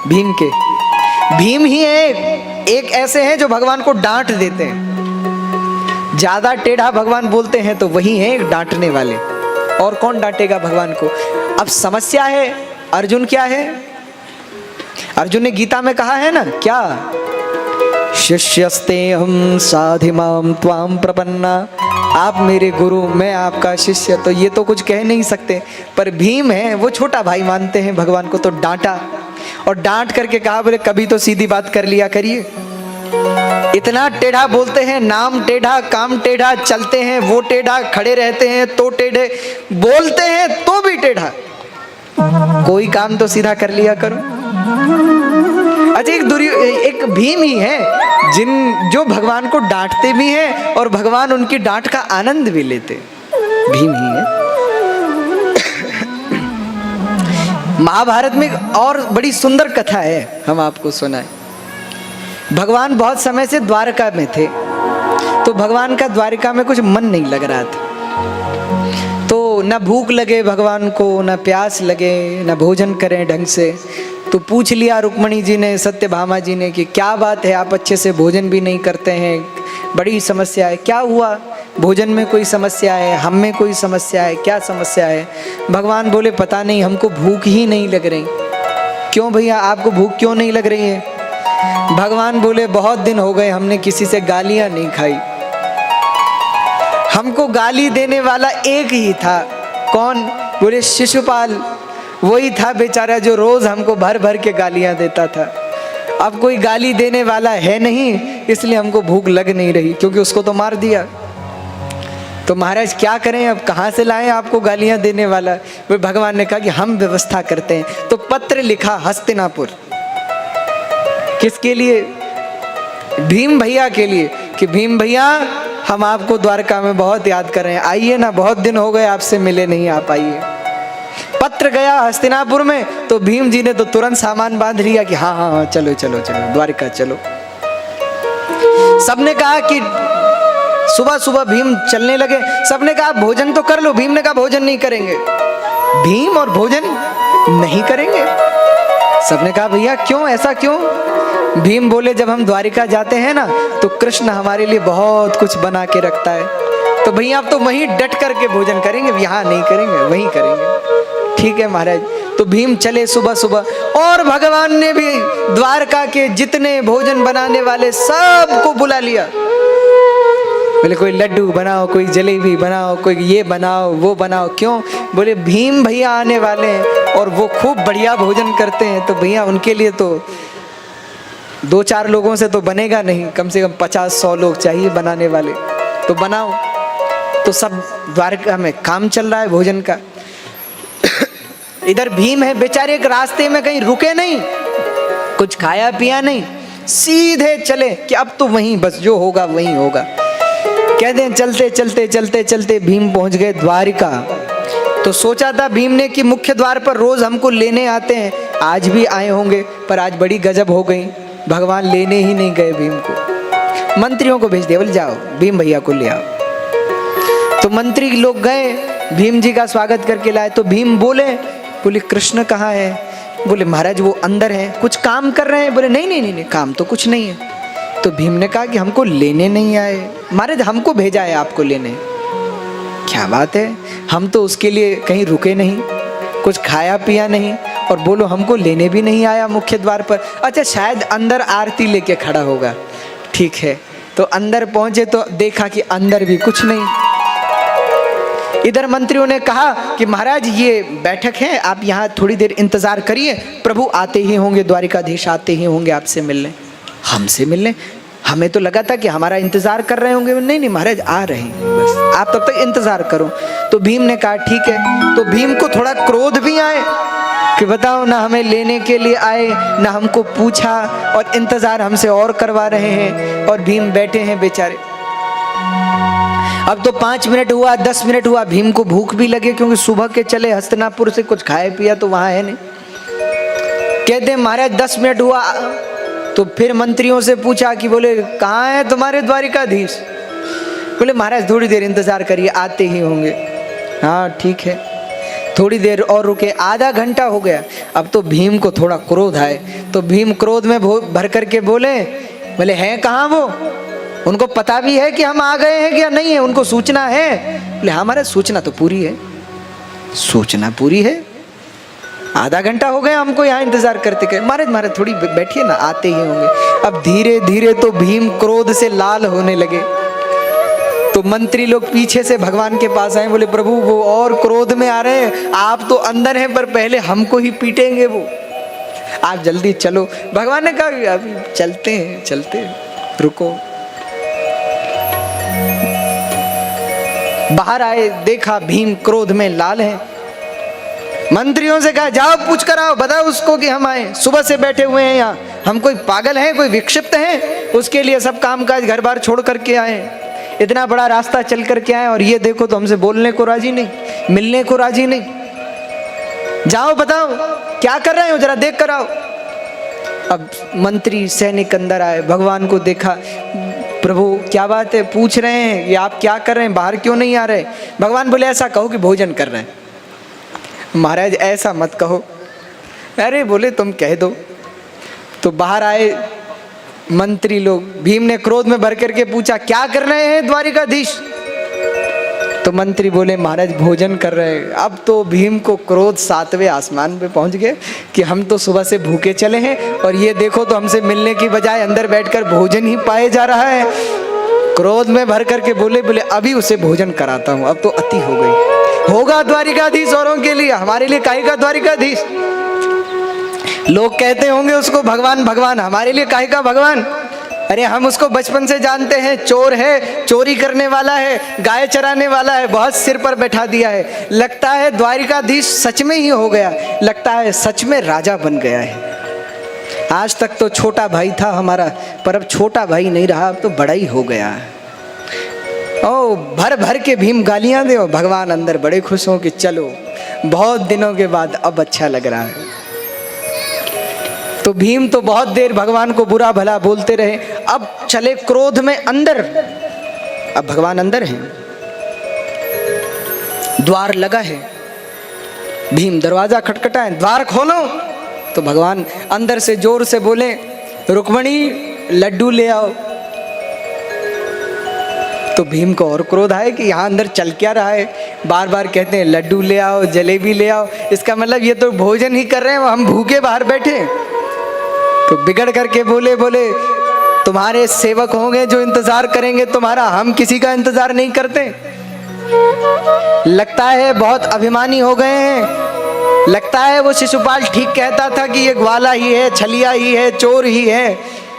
भीम के। भीम ही एक ऐसे हैं जो भगवान को डांट देते हैं, ज्यादा टेढ़ा भगवान बोलते हैं तो वही है डांटने वाले, और कौन डांटेगा भगवान को। अब समस्या है अर्जुन क्या है, अर्जुन ने गीता में कहा है ना क्या, शिष्यस्ते हम साधिमाम त्वाम प्रपन्ना, आप मेरे गुरु मैं आपका शिष्य, तो ये तो कुछ कह नहीं सकते। पर भीम है वो छोटा भाई मानते हैं भगवान को, तो डांटा और डांट करके कहा बोले कभी तो सीधी बात कर लिया करिए। इतना टेढ़ा बोलते हैं, नाम टेढ़ा काम टेढ़ा, चलते हैं वो टेढ़ा, खड़े रहते हैं तो टेढ़े, बोलते हैं तो भी टेढ़ा, कोई काम तो सीधा कर लिया करो। अच्छा एक भीम ही है जो भगवान को डांटते भी हैं और भगवान उनकी डांट का आनंद भी लेते, भीम ही है। महाभारत में और बड़ी सुंदर कथा है, हम आपको सुनाएं। भगवान बहुत समय से द्वारका में थे, तो भगवान का द्वारका में कुछ मन नहीं लग रहा था। तो न भूख लगे भगवान को, न प्यास लगे, न भोजन करें ढंग से। तो पूछ लिया रुक्मणी जी ने, सत्यभामा जी ने कि क्या बात है, आप अच्छे से भोजन भी नहीं करते हैं, बड़ी समस्या है, क्या हुआ, भोजन में कोई समस्या है, हम में कोई समस्या है, क्या समस्या है। भगवान बोले पता नहीं, हमको भूख ही नहीं लग रही। क्यों भैया आपको भूख क्यों नहीं लग रही है। भगवान बोले बहुत दिन हो गए हमने किसी से गालियां नहीं खाई, हमको गाली देने वाला एक ही था। कौन, बोले शिशुपाल, वही था बेचारा जो रोज हमको भर भर के गालियां देता था। अब कोई गाली देने वाला है नहीं, इसलिए हमको भूख लग नहीं रही, क्योंकि उसको तो मार दिया। तो महाराज क्या करें, अब कहाँ से लाएं आपको गालियां देने वाला। फिर भगवान ने कहा कि हम व्यवस्था करते हैं। तो पत्र लिखा हस्तिनापुर, किसके लिए, भीम भैया के लिए, कि भीम भैया हम आपको द्वारका में बहुत याद कर रहे हैं, आइए ना, बहुत दिन हो गए आपसे मिले नहीं, आप आइए। पत्र गया हस्तिनापुर में, तो भीम जी ने तो तुरंत सामान बांध लिया कि हाँ हाँ हाँ चलो चलो चलो द्वारका चलो। सबने कहा कि सुबह सुबह भीम चलने लगे, सबने कहा भोजन तो कर लो। भीम ने कहा भोजन नहीं करेंगे। भीम और भोजन नहीं करेंगे। सबने कहा भैया क्यों, ऐसा क्यों। भीम बोले जब हम द्वारिका जाते हैं ना, तो कृष्ण हमारे लिए बहुत कुछ बना के रखता है, तो भैया आप तो वहीं डट करके भोजन करेंगे, यहाँ नहीं करेंगे, वहीं करेंगे। ठीक है महाराज। तो भीम चले सुबह सुबह और भगवान ने भी द्वारका के जितने भोजन बनाने वाले सबको बुला लिया। बोले कोई लड्डू बनाओ, कोई जलेबी बनाओ, कोई ये बनाओ वो बनाओ। क्यों? बोले भीम भैया आने वाले हैं और वो खूब बढ़िया भोजन करते हैं, तो भैया उनके लिए तो 2-4 लोगों से तो बनेगा नहीं, कम से कम 50-100 लोग चाहिए बनाने वाले, तो बनाओ। तो सब द्वारका में काम चल रहा है भोजन का। इधर भीम है बेचारे, एक रास्ते में कहीं रुके नहीं, कुछ खाया पिया नहीं, सीधे चले कि अब तो वहीं बस जो होगा वहीं होगा। कहते हैं चलते चलते चलते चलते भीम पहुंच गए द्वारिका। तो सोचा था भीम ने कि मुख्य द्वार पर रोज हमको लेने आते हैं, आज भी आए होंगे, पर आज बड़ी गजब हो गई, भगवान लेने ही नहीं गए भीम को। मंत्रियों को भेज दिया, बोले जाओ भीम भैया को ले आओ। तो मंत्री लोग गए, भीम जी का स्वागत करके लाए। तो भीम बोले कृष्ण कहाँ है? बोले महाराज वो अंदर है, कुछ काम कर रहे हैं। बोले नहीं नहीं नहीं, नहीं काम तो कुछ नहीं है। तो भीम ने कहा कि हमको लेने नहीं आए महाराज, हमको भेजा है आपको लेने। क्या बात है, हम तो उसके लिए कहीं रुके नहीं, कुछ खाया पिया नहीं, और बोलो हमको लेने भी नहीं आया मुख्य द्वार पर। अच्छा शायद अंदर आरती लेके खड़ा होगा। ठीक है, तो अंदर पहुंचे तो देखा कि अंदर भी कुछ नहीं। इधर मंत्रियों ने कहा कि महाराज ये बैठक है, आप यहाँ थोड़ी देर इंतजार करिए, प्रभु आते ही होंगे, द्वारिकाधीश आते ही होंगे आपसे मिलने। हमसे मिलने? हमें तो लगा था कि हमारा इंतजार कर रहे होंगे। नहीं नहीं महाराज आ रहे हैं, बस आप तब तक इंतजार करो। तो भीम ने कहा ठीक है। तो भीम को थोड़ा क्रोध भी आए कि बताओ ना हमें लेने के लिए आए, ना हमको पूछा, और इंतजार हमसे और करवा रहे हैं, और भीम बैठे हैं बेचारे। अब तो 5 मिनट हुआ, 10 मिनट हुआ, भीम को भूख भी लगे क्योंकि सुबह के चले हस्तिनापुर से, कुछ खाए पिया तो वहां है नहीं। कहते महाराज 10 मिनट हुआ। तो फिर मंत्रियों से पूछा कि बोले कहाँ है तुम्हारे द्वारिकाधीश? बोले महाराज थोड़ी देर इंतजार करिए, आते ही होंगे। हाँ ठीक है। थोड़ी देर और रुके, आधा घंटा हो गया। अब तो भीम को थोड़ा क्रोध आए, तो भीम क्रोध में भर करके बोले हैं कहाँ वो? उनको पता भी है कि हम आ गए हैं क्या नहीं है? उनको सूचना है? बोले हमारा सूचना तो पूरी है। सूचना पूरी है? आधा घंटा हो गया हमको यहाँ इंतजार करते करते। महाराज थोड़ी बैठिए ना, आते ही होंगे। अब धीरे धीरे तो भीम क्रोध से लाल होने लगे। तो मंत्री लोग पीछे से भगवान के पास आए, बोले प्रभु वो और क्रोध में आ रहे हैं, आप तो अंदर हैं पर पहले हमको ही पीटेंगे वो, आप जल्दी चलो। भगवान ने कहा अभी चलते हैं, रुको। बाहर आए, देखा भीम क्रोध में लाल है। मंत्रियों से कहा जाओ पूछ कर आओ, बताओ उसको कि हम आए, सुबह से बैठे हुए हैं यहाँ, हम कोई पागल हैं, कोई विक्षिप्त हैं, उसके लिए सब काम काज घर बार छोड़ करके आए, इतना बड़ा रास्ता चल करके आए, और ये देखो तो हमसे बोलने को राजी नहीं, मिलने को राजी नहीं। जाओ बताओ क्या कर रहे हो, जरा देख कर आओ। अब मंत्री सैनिक अंदर आए, भगवान को देखा, प्रभु क्या बात है, पूछ रहे हैं ये आप क्या कर रहे हैं, बाहर क्यों नहीं आ रहे? भगवान बोले ऐसा कहो कि भोजन कर रहे हैं। महाराज ऐसा मत कहो। अरे बोले तुम कह दो। तो बाहर आए मंत्री लोग, भीम ने क्रोध में भर करके पूछा क्या कर रहे हैं द्वारिकाधीश? तो मंत्री बोले महाराज भोजन कर रहे हैं। अब तो भीम को क्रोध 7वें आसमान पे पहुंच गए कि हम तो सुबह से भूखे चले हैं, और ये देखो तो हमसे मिलने की बजाय अंदर बैठकर भोजन ही पाए जा रहा है। क्रोध में भर करके बोले अभी उसे भोजन कराता हूँ, अब तो अति हो गई। होगा द्वारिकाधीश औरों के लिए, हमारे लिए काहे का द्वारिकाधीश? लोग कहते होंगे उसको भगवान भगवान, हमारे लिए काहे का भगवान? अरे हम उसको बचपन से जानते हैं, चोर है, चोरी करने वाला है, गाय चराने वाला है, बहुत सिर पर बैठा दिया है। लगता है द्वारिकाधीश सच में ही हो गया, लगता है सच में राजा बन गया है। आज तक तो छोटा भाई था हमारा, पर अब छोटा भाई नहीं रहा, अब तो बड़ा ही हो गया है। ओ भर भर के भीम गालियां दे, और भगवान अंदर बड़े खुश हो कि चलो बहुत दिनों के बाद अब अच्छा लग रहा है। तो भीम तो बहुत देर भगवान को बुरा भला बोलते रहे। अब चले क्रोध में अंदर, अब भगवान अंदर हैं, द्वार लगा है, भीम दरवाजा खटखटाए, द्वार खोलो। तो भगवान अंदर से जोर से बोले रुक्मणी लड्डू ले आओ। तो भीम को और क्रोध आए कि यहाँ अंदर चल क्या रहा है, बार बार कहते हैं लड्डू ले आओ, जलेबी ले आओ, इसका मतलब ये तो भोजन ही कर रहे हैं, हम भूखे बाहर बैठे। तो बिगड़ करके बोले तुम्हारे सेवक होंगे जो इंतजार करेंगे तुम्हारा, हम किसी का इंतजार नहीं करते। लगता है बहुत अभिमानी हो गए हैं, लगता है वो शिशुपाल ठीक कहता था कि ये ग्वाला ही है, छलिया ही है, चोर ही है,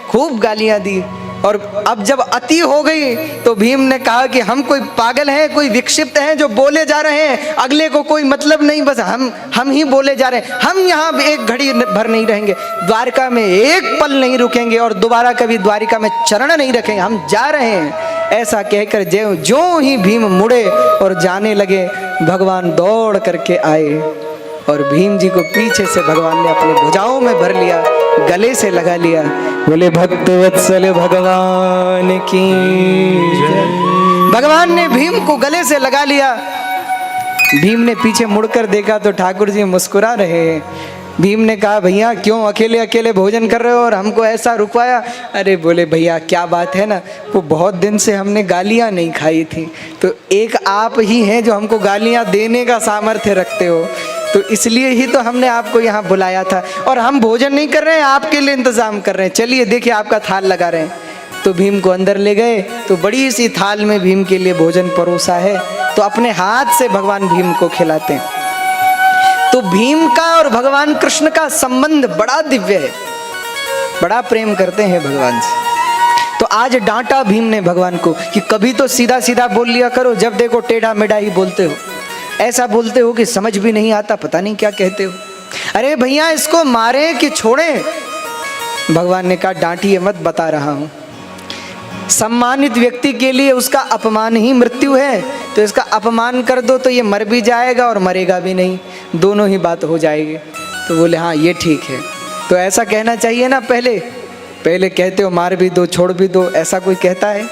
खूब गालियां दी। और अब जब अति हो गई तो भीम ने कहा कि हम कोई पागल हैं, कोई विक्षिप्त हैं जो बोले जा रहे हैं, अगले को कोई मतलब नहीं, बस हम ही बोले जा रहे हैं, हम यहाँ एक घड़ी भर नहीं रहेंगे, द्वारका में एक पल नहीं रुकेंगे और दोबारा कभी द्वारिका में चरण नहीं रखेंगे, हम जा रहे हैं। ऐसा कहकर जो ही भीम मुड़े और जाने लगे, भगवान दौड़ करके आए और भीम जी को पीछे से भगवान ने अपने भुजाओं में भर लिया, गले से लगा लिया। बोले भक्तवत्सल भगवान की जय। भगवान ने भीम को गले से लगा लिया। भीम ने पीछे मुड़कर देखा तो ठाकुर जी मुस्कुरा रहे हैं। भीम ने कहा भैया क्यों अकेले अकेले भोजन कर रहे हो और हमको ऐसा रुकवाया? अरे बोले भैया क्या बात है ना, वो बहुत दिन से हमने गालियाँ नहीं खाई थी, तो एक आप ही हैं जो हमको गालियाँ देने का सामर्थ्य रखते हो, तो इसलिए ही तो हमने आपको यहाँ बुलाया था, और हम भोजन नहीं कर रहे हैं, आपके लिए इंतजाम कर रहे हैं, चलिए देखिए आपका थाल लगा रहे हैं। तो भीम को अंदर ले गए तो बड़ी सी थाल में भीम के लिए भोजन परोसा है, तो अपने हाथ से भगवान भीम को खिलाते हैं। तो भीम का और भगवान कृष्ण का संबंध बड़ा दिव्य है, बड़ा प्रेम करते हैं भगवान से। तो आज डांटा भीम ने भगवान को कि कभी तो सीधा सीधा बोल लिया करो, जब देखो टेढ़ा मेढ़ा ही बोलते हो, ऐसा बोलते हो कि समझ भी नहीं आता, पता नहीं क्या कहते हो। अरे भैया इसको मारे कि छोड़ें? भगवान ने कहा डांटिए मत, बता रहा हूं। सम्मानित व्यक्ति के लिए उसका अपमान ही मृत्यु है, तो इसका अपमान कर दो तो ये मर भी जाएगा और मरेगा भी नहीं, दोनों ही बात हो जाएगी। तो बोले हाँ ये ठीक है। तो ऐसा कहना चाहिए ना, पहले कहते हो मार भी दो छोड़ भी दो, ऐसा कोई कहता है?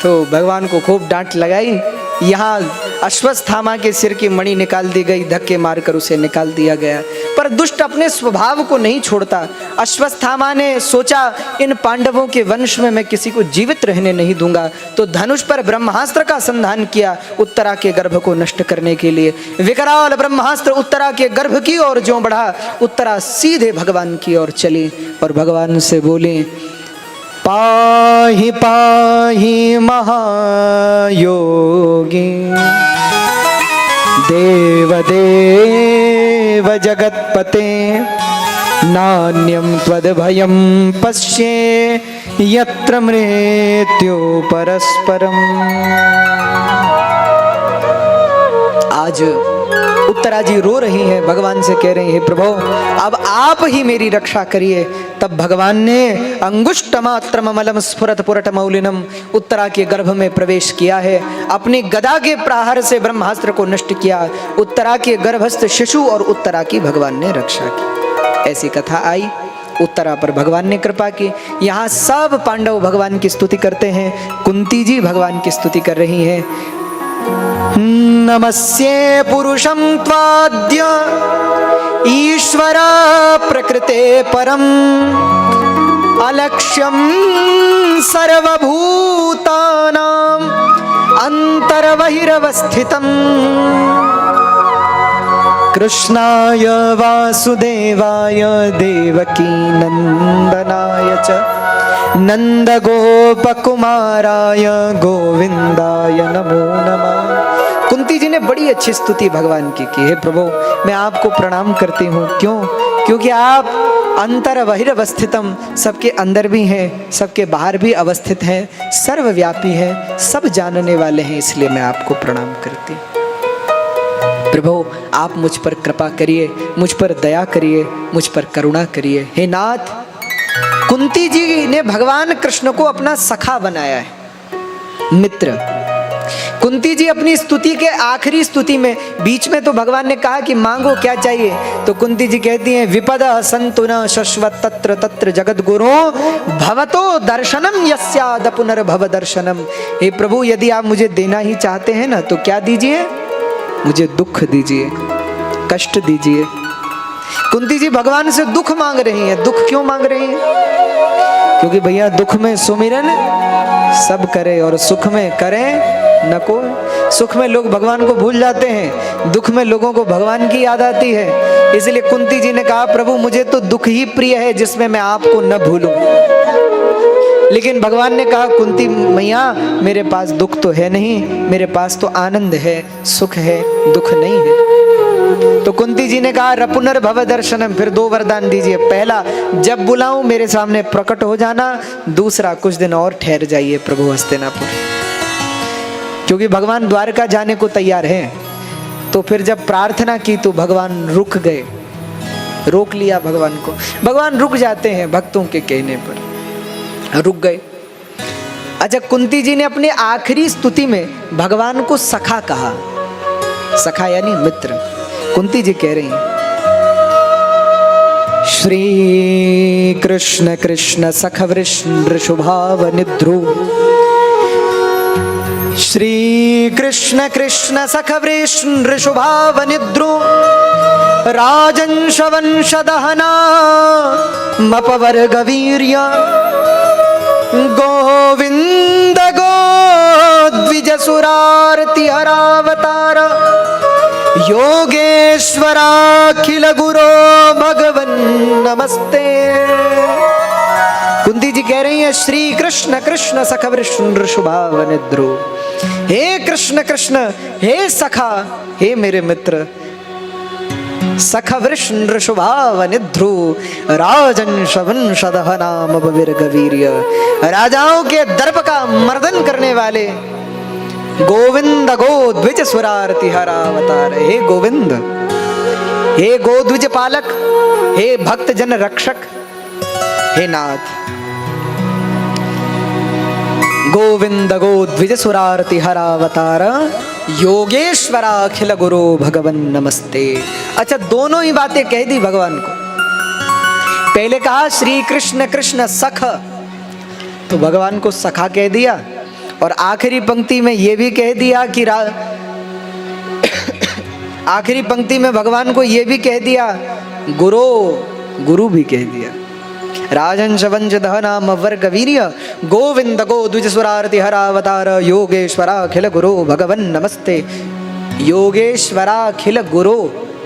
तो भगवान को खूब डांट लगाई। यहाँ अश्वत्थामा के सिर की मणि निकाल दी गई, धक्के मारकर उसे निकाल दिया गया। पर दुष्ट अपने स्वभाव को नहीं छोड़ता। अश्वत्थामा ने सोचा इन पांडवों के वंश में मैं किसी को जीवित रहने नहीं दूंगा, तो धनुष पर ब्रह्मास्त्र का संधान किया उत्तरा के गर्भ को नष्ट करने के लिए। विकराल ब्रह्मास्त्र उत्तरा के गर्भ की ओर जो बढ़ा, उत्तरा सीधे भगवान की ओर चली और भगवान से बोली पाहि पाहि महायोगी देव देव जगत्पते नान्यं त्वद्भयं पश्ये यत्र मृत्यो परस्परम। आज उत्तरा जी रो रही हैं, भगवान से कह रही हैं प्रभु अब आप ही मेरी रक्षा करिए। तब भगवान ने अंगुष्टमात्रमलम स्फुरत पुरट मौलिनम उत्तरा के गर्भ में प्रवेश किया है, अपनी गदा के प्रहार से ब्रह्मास्त्र को नष्ट किया, उत्तरा के गर्भस्थ शिशु और उत्तरा की भगवान ने रक्षा की। ऐसी कथा आई, उत्तरा पर भगवान ने कृपा की। यहाँ सब पांडव भगवान की स्तुति करते हैं, कुंती जी भगवान की स्तुति कर रही हैं। नमस्ये पुरुषं त्वाद्य ईश्वर प्रकृते परम अलक्ष्यं सर्वभूतानां अंतर्बहिरवस्थितं कृष्णाय वासुदेवाय देवकी नंदनाय च नंदगोपकुमाराय गोविंदाय नमो नमः। कुंती जी ने बड़ी अच्छी स्तुति भगवान की हे प्रभु मैं आपको प्रणाम करती हूँ। क्यों? क्योंकि आप अंतर बहिरवस्थितम, सबके अंदर भी हैं, सबके बाहर भी अवस्थित हैं, सर्वव्यापी हैं, सब जानने वाले हैं, इसलिए मैं आपको प्रणाम करती हूँ। प्रभु आप मुझ पर कृपा करिए, मुझ पर दया करिए, मुझ पर करुणा करिए। हे नाथ, कुंती जी ने भगवान कृष्ण को अपना सखा बनाया है, मित्र। कुंती जी अपनी स्तुति के आखिरी स्तुति में, बीच में तो भगवान ने कहा कि मांगो क्या चाहिए, तो कुंती जी कहती हैं विपद संतु न शश्वत तत्र तत्र जगत गुरु भवतो दर्शनम यस्याद पुनर्भव दर्शनम। हे प्रभु यदि आप मुझे देना ही चाहते हैं ना तो क्या दीजिए, मुझे दुख दीजिए, कष्ट दीजिए। कुंती जी भगवान से दुख मांग रही हैं। दुख क्यों मांग रही हैं? क्योंकि भैया दुख में सुमिरन सब करे और सुख में करे न कोई। सुख में लोग भगवान को भूल जाते हैं, दुख में लोगों को भगवान की याद आती है। इसलिए कुंती जी ने कहा, प्रभु मुझे तो दुख ही प्रिय है जिसमें मैं आपको न भूलूं। लेकिन भगवान ने कहा, कुंती मैया मेरे पास दुख तो है नहीं, मेरे पास तो आनंद है, सुख है, दुख नहीं है। तो कुंती जी ने कहा, रपुनर भव दर्शनम, फिर 2 वरदान दीजिए। पहला, जब बुलाऊं मेरे सामने प्रकट हो जाना। दूसरा, कुछ दिन और ठहर जाइए प्रभु हस्तिनापुर। क्योंकि भगवान द्वारका जाने को तैयार हैं। तो फिर जब प्रार्थना की तो भगवान रुक गए, रोक लिया भगवान को। भगवान रुक जाते हैं भक्तों के कहने पर, रुक गए। अच्छा, कुंती जी ने अपने आखिरी स्तुति में भगवान को सखा कहा। सखा यानी मित्र। कुंती जी कह रही हैं, श्री कृष्ण कृष्ण सख वृषभाव निद्रो, श्री कृष्ण कृष्ण सख वृषभाव निद्रो, राजंश वंश दहना मपवर्ग वीर्य, गोविंद गोद्विज सुरारति हरावतार, योगेश्वराखिल गुरो भगवन नमस्ते। कुंती जी कह रही है, श्री कृष्ण कृष्ण सख वृषभाव निद्रो, हे कृष्ण कृष्ण, हे सखा, हे मेरे मित्र, सख वृषभाव निद्रो, राजंश वंश दहनाम बविर्ग वीर्य, राजाओं के दर्प का मर्दन करने वाले, गोविंद गोद्विज सुरारति हरावतार। हे गोविंद, हे गोद्विज पालक, हे भक्त जन रक्षक, हे नाथ, गोविंद गोद्विज सुरारति हरावतार, योगेश्वरा अखिल गुरु भगवन नमस्ते। अच्छा, दोनों ही बातें कह दी भगवान को। पहले कहा श्री कृष्ण कृष्ण सख, तो भगवान को सखा कह दिया। और आखिरी पंक्ति में ये भी कह दिया कि आखिरी पंक्ति में भगवान को ये भी कह दिया, गुरु, गुरु भी कह दिया। राजंश वंश दहनाम वर्ग वीर्य, गोविंद गोद्विज सुरारति हरावतार, योगेश्वराखिल गुरु भगवन नमस्ते। योगेश्वराखिल गुरु,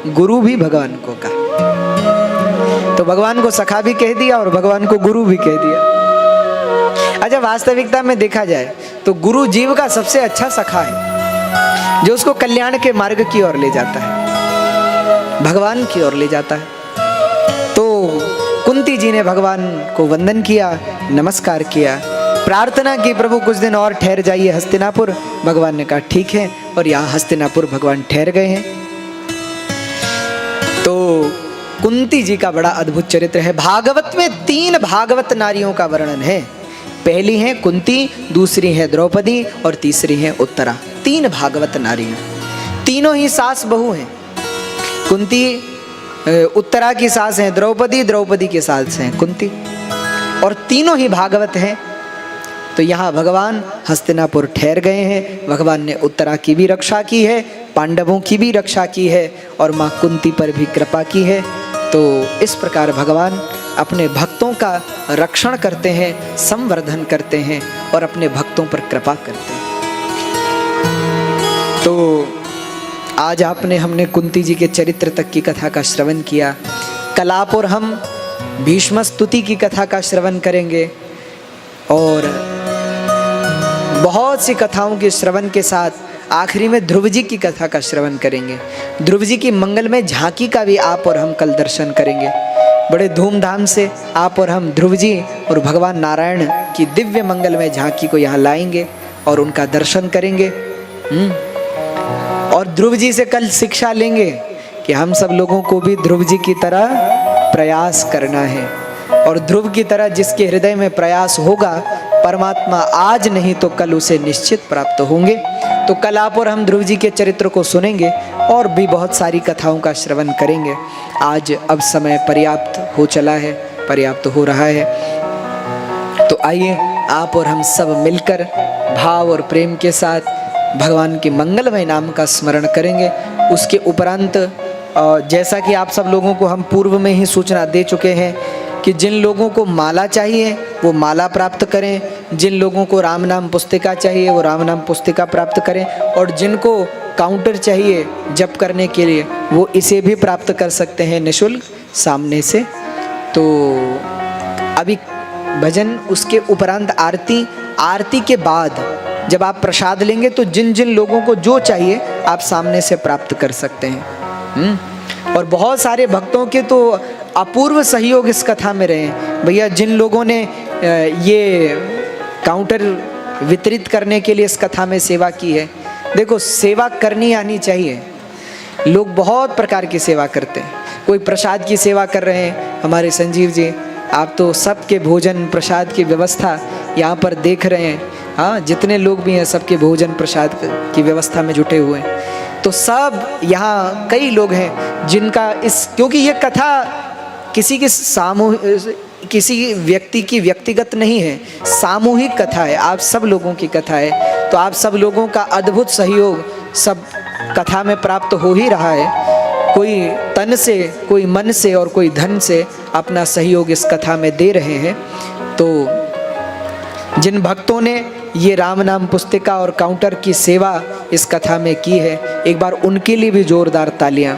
गुरु भी भगवान को कहा। तो भगवान को सखा भी कह दिया और भगवान को गुरु भी कह दिया। अच्छा, वास्तविकता में देखा जाए तो गुरु जीव का सबसे अच्छा सखा है, जो उसको कल्याण के मार्ग की ओर ले जाता है, भगवान की ओर ले जाता है। तो कुंती जी ने भगवान को वंदन किया, नमस्कार किया, प्रार्थना की, प्रभु कुछ दिन और ठहर जाइए हस्तिनापुर। भगवान ने कहा ठीक है, और यहाँ हस्तिनापुर भगवान ठहर गए हैं। तो कुंती जी का बड़ा अद्भुत चरित्र है। भागवत में 3 भागवत नारियों का वर्णन है। पहली है कुंती, दूसरी है द्रौपदी और तीसरी है उत्तरा। 3 भागवत नारियां, तीनों ही सास बहू हैं। कुंती उत्तरा की सास है द्रौपदी, द्रौपदी की सास है कुंती, और तीनों ही भागवत हैं। तो यहाँ भगवान हस्तिनापुर ठहर गए हैं। भगवान ने उत्तरा की भी रक्षा की है, पांडवों की भी रक्षा की है, और माँ कुंती पर भी कृपा की है। तो इस प्रकार भगवान अपने भक्तों का रक्षण करते हैं, संवर्धन करते हैं और अपने भक्तों पर कृपा करते हैं। तो आज हमने कुंती जी के चरित्र तक की कथा का श्रवण किया। कल आप और हम भीष्म स्तुति की कथा का श्रवण करेंगे, और बहुत सी कथाओं के श्रवण के साथ आखिरी में ध्रुव जी की कथा का श्रवण करेंगे। ध्रुव जी की मंगलमय झांकी का भी आप और हम कल दर्शन करेंगे। बड़े धूमधाम से आप और हम ध्रुव जी और भगवान नारायण की दिव्य मंगलमय झांकी को यहाँ लाएंगे और उनका दर्शन करेंगे। और ध्रुव जी से कल शिक्षा लेंगे कि हम सब लोगों को भी ध्रुव जी की तरह प्रयास करना है, और ध्रुव की तरह जिसके हृदय में प्रयास होगा, परमात्मा आज नहीं तो कल उसे निश्चित प्राप्त होंगे। तो कल आप और हम ध्रुव जी के चरित्र को सुनेंगे और भी बहुत सारी कथाओं का श्रवण करेंगे। आज अब समय पर्याप्त हो चला है, पर्याप्त हो रहा है। तो आइए आप और हम सब मिलकर भाव और प्रेम के साथ भगवान के मंगलमय नाम का स्मरण करेंगे। उसके उपरांत जैसा कि आप सब लोगों को हम पूर्व में ही सूचना दे चुके हैं कि जिन लोगों को माला चाहिए वो माला प्राप्त करें, जिन लोगों को राम नाम पुस्तिका चाहिए वो राम नाम पुस्तिका प्राप्त करें, और जिनको काउंटर चाहिए जप करने के लिए वो इसे भी प्राप्त कर सकते हैं निःशुल्क सामने से। तो अभी भजन, उसके उपरांत आरती, आरती के बाद जब आप प्रसाद लेंगे तो जिन जिन लोगों को जो चाहिए आप सामने से प्राप्त कर सकते हैं। और बहुत सारे भक्तों के तो अपूर्व सहयोग इस कथा में रहे भैया। जिन लोगों ने ये काउंटर वितरित करने के लिए इस कथा में सेवा की है, देखो सेवा करनी आनी चाहिए। लोग बहुत प्रकार की सेवा करते हैं, कोई प्रसाद की सेवा कर रहे हैं, हमारे संजीव जी आप तो सबके भोजन प्रसाद की व्यवस्था यहाँ पर देख रहे हैं। हाँ, जितने लोग भी हैं सबके भोजन प्रसाद की व्यवस्था में जुटे हुए हैं। तो सब यहाँ कई लोग हैं जिनका इस, क्योंकि ये कथा किसी की किसी व्यक्ति की व्यक्तिगत नहीं है, सामूहिक कथा है, आप सब लोगों की कथा है। तो आप सब लोगों का अद्भुत सहयोग सब कथा में प्राप्त हो ही रहा है। कोई तन से, कोई मन से और कोई धन से अपना सहयोग इस कथा में दे रहे हैं। तो जिन भक्तों ने ये राम नाम पुस्तिका और काउंटर की सेवा इस कथा में की है, एक बार उनके लिए भी जोरदार तालियां।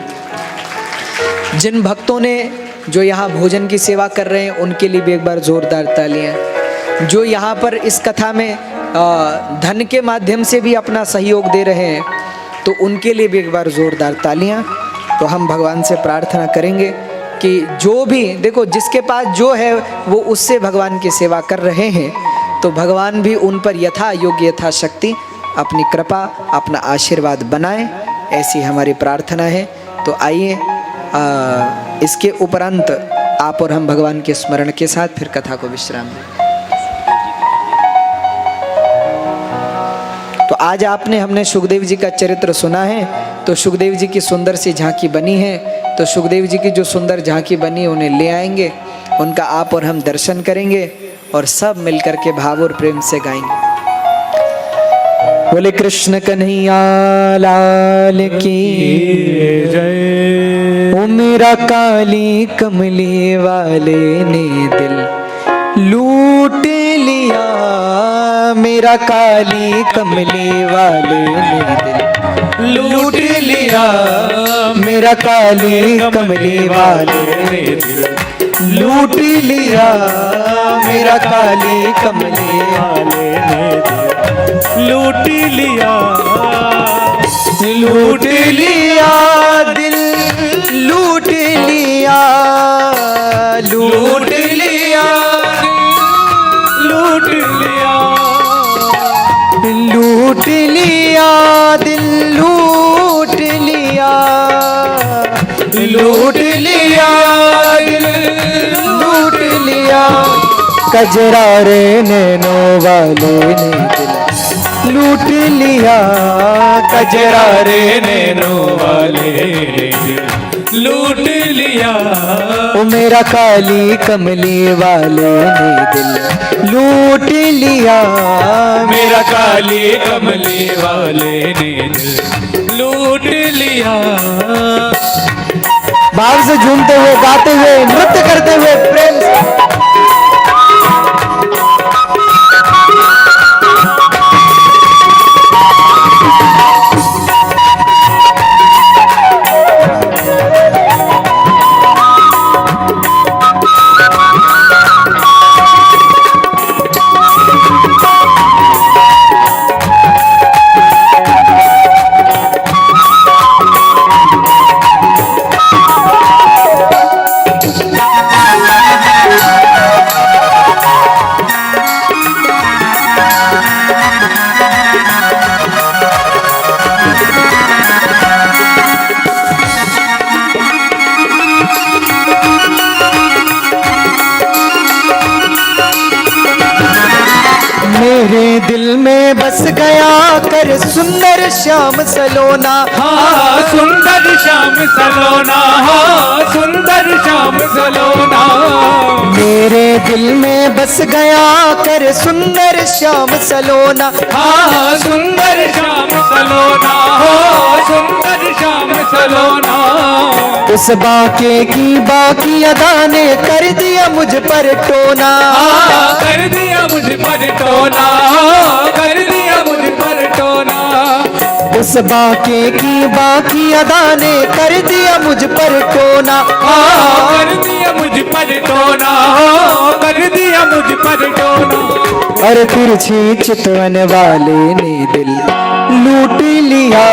जिन भक्तों ने जो यहाँ भोजन की सेवा कर रहे हैं उनके लिए भी एक बार जोरदार तालियां। जो यहाँ पर इस कथा में धन के माध्यम से भी अपना सहयोग दे रहे हैं तो उनके लिए भी एक बार जोरदार तालियां। तो हम भगवान से प्रार्थना करेंगे कि जो भी, देखो जिसके पास जो है वो उससे भगवान की सेवा कर रहे हैं, तो भगवान भी उन पर यथा योग्य यथा शक्ति अपनी कृपा, अपना आशीर्वाद बनाए, ऐसी हमारी प्रार्थना है। तो आइए इसके उपरांत आप और हम भगवान के स्मरण के साथ फिर कथा को विश्राम दें। तो आज हमने सुखदेव जी का चरित्र सुना है। तो सुखदेव जी की सुंदर सी झांकी बनी है, तो सुखदेव जी की जो सुंदर झांकी बनी है उन्हें ले आएंगे, उनका आप और हम दर्शन करेंगे और सब मिलकर के भाव और प्रेम से गाएंगे। बोले कृष्ण कन्हैया लाल की जय। ओ मेरा काली कमली वाले ने दिल लूट लिया, मेरा काली कमली वाले ने दिल लूट लिया, मेरा काली कमली वाले ने दिल लूट लिया, मेरा काली कमली वाले ने दिल लूट लिया, लूट लिया दिल लूट लिया, लूट लिया, लूट लिया, लूट लिया दिल लूट लिया, लूट लिया दिल लूट लिया, कजरारे नैनों वाले ने दिल लूट लिया, कजरारे नैनों वाले ने दिल लूट लिया, ओ मेरा काली कमली वाले ने दिल लूट लिया, मेरा काली कमली वाले ने दिल लूट लिया। भाव से झूमते हुए, गाते हुए, नृत्य करते हुए प्रेम से मेरे दिल में बस गया कर सुंदर श्याम सलोना, हाँ सुंदर श्याम सलोना, हाँ सुंदर श्याम सलोना, मेरे दिल में बस गया कर सुंदर श्याम सलोना, हाँ सुंदर श्याम सलोना, हाँ सुंदर श्याम सलोना, उस बाके की बाकी अदा ने कर दिया मुझ पर टोना। कर दिया मुझ पर टोना, कर दिया मुझ पर टोना। उस बाके की बाकी अदा ने कर दिया मुझ पर टोना। कर दिया मुझ पर टोना, कर दिया मुझ पर टोना। अरे तिरछी चितवन वाले ने दिल लूट लिया,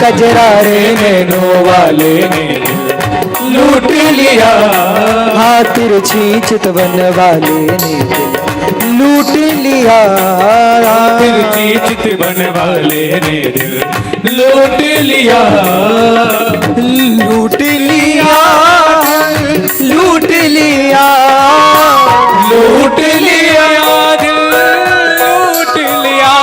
कजरारे नैनो वाले ने दिल लूट लिया। हाँ तिरछी चितवन वाले ने दिल लूट लिया। तिरछी चितवन वाले ने दिल लूट लिया। लूट लिया, लूट लिया, लूट लिया दिल लूट लिया।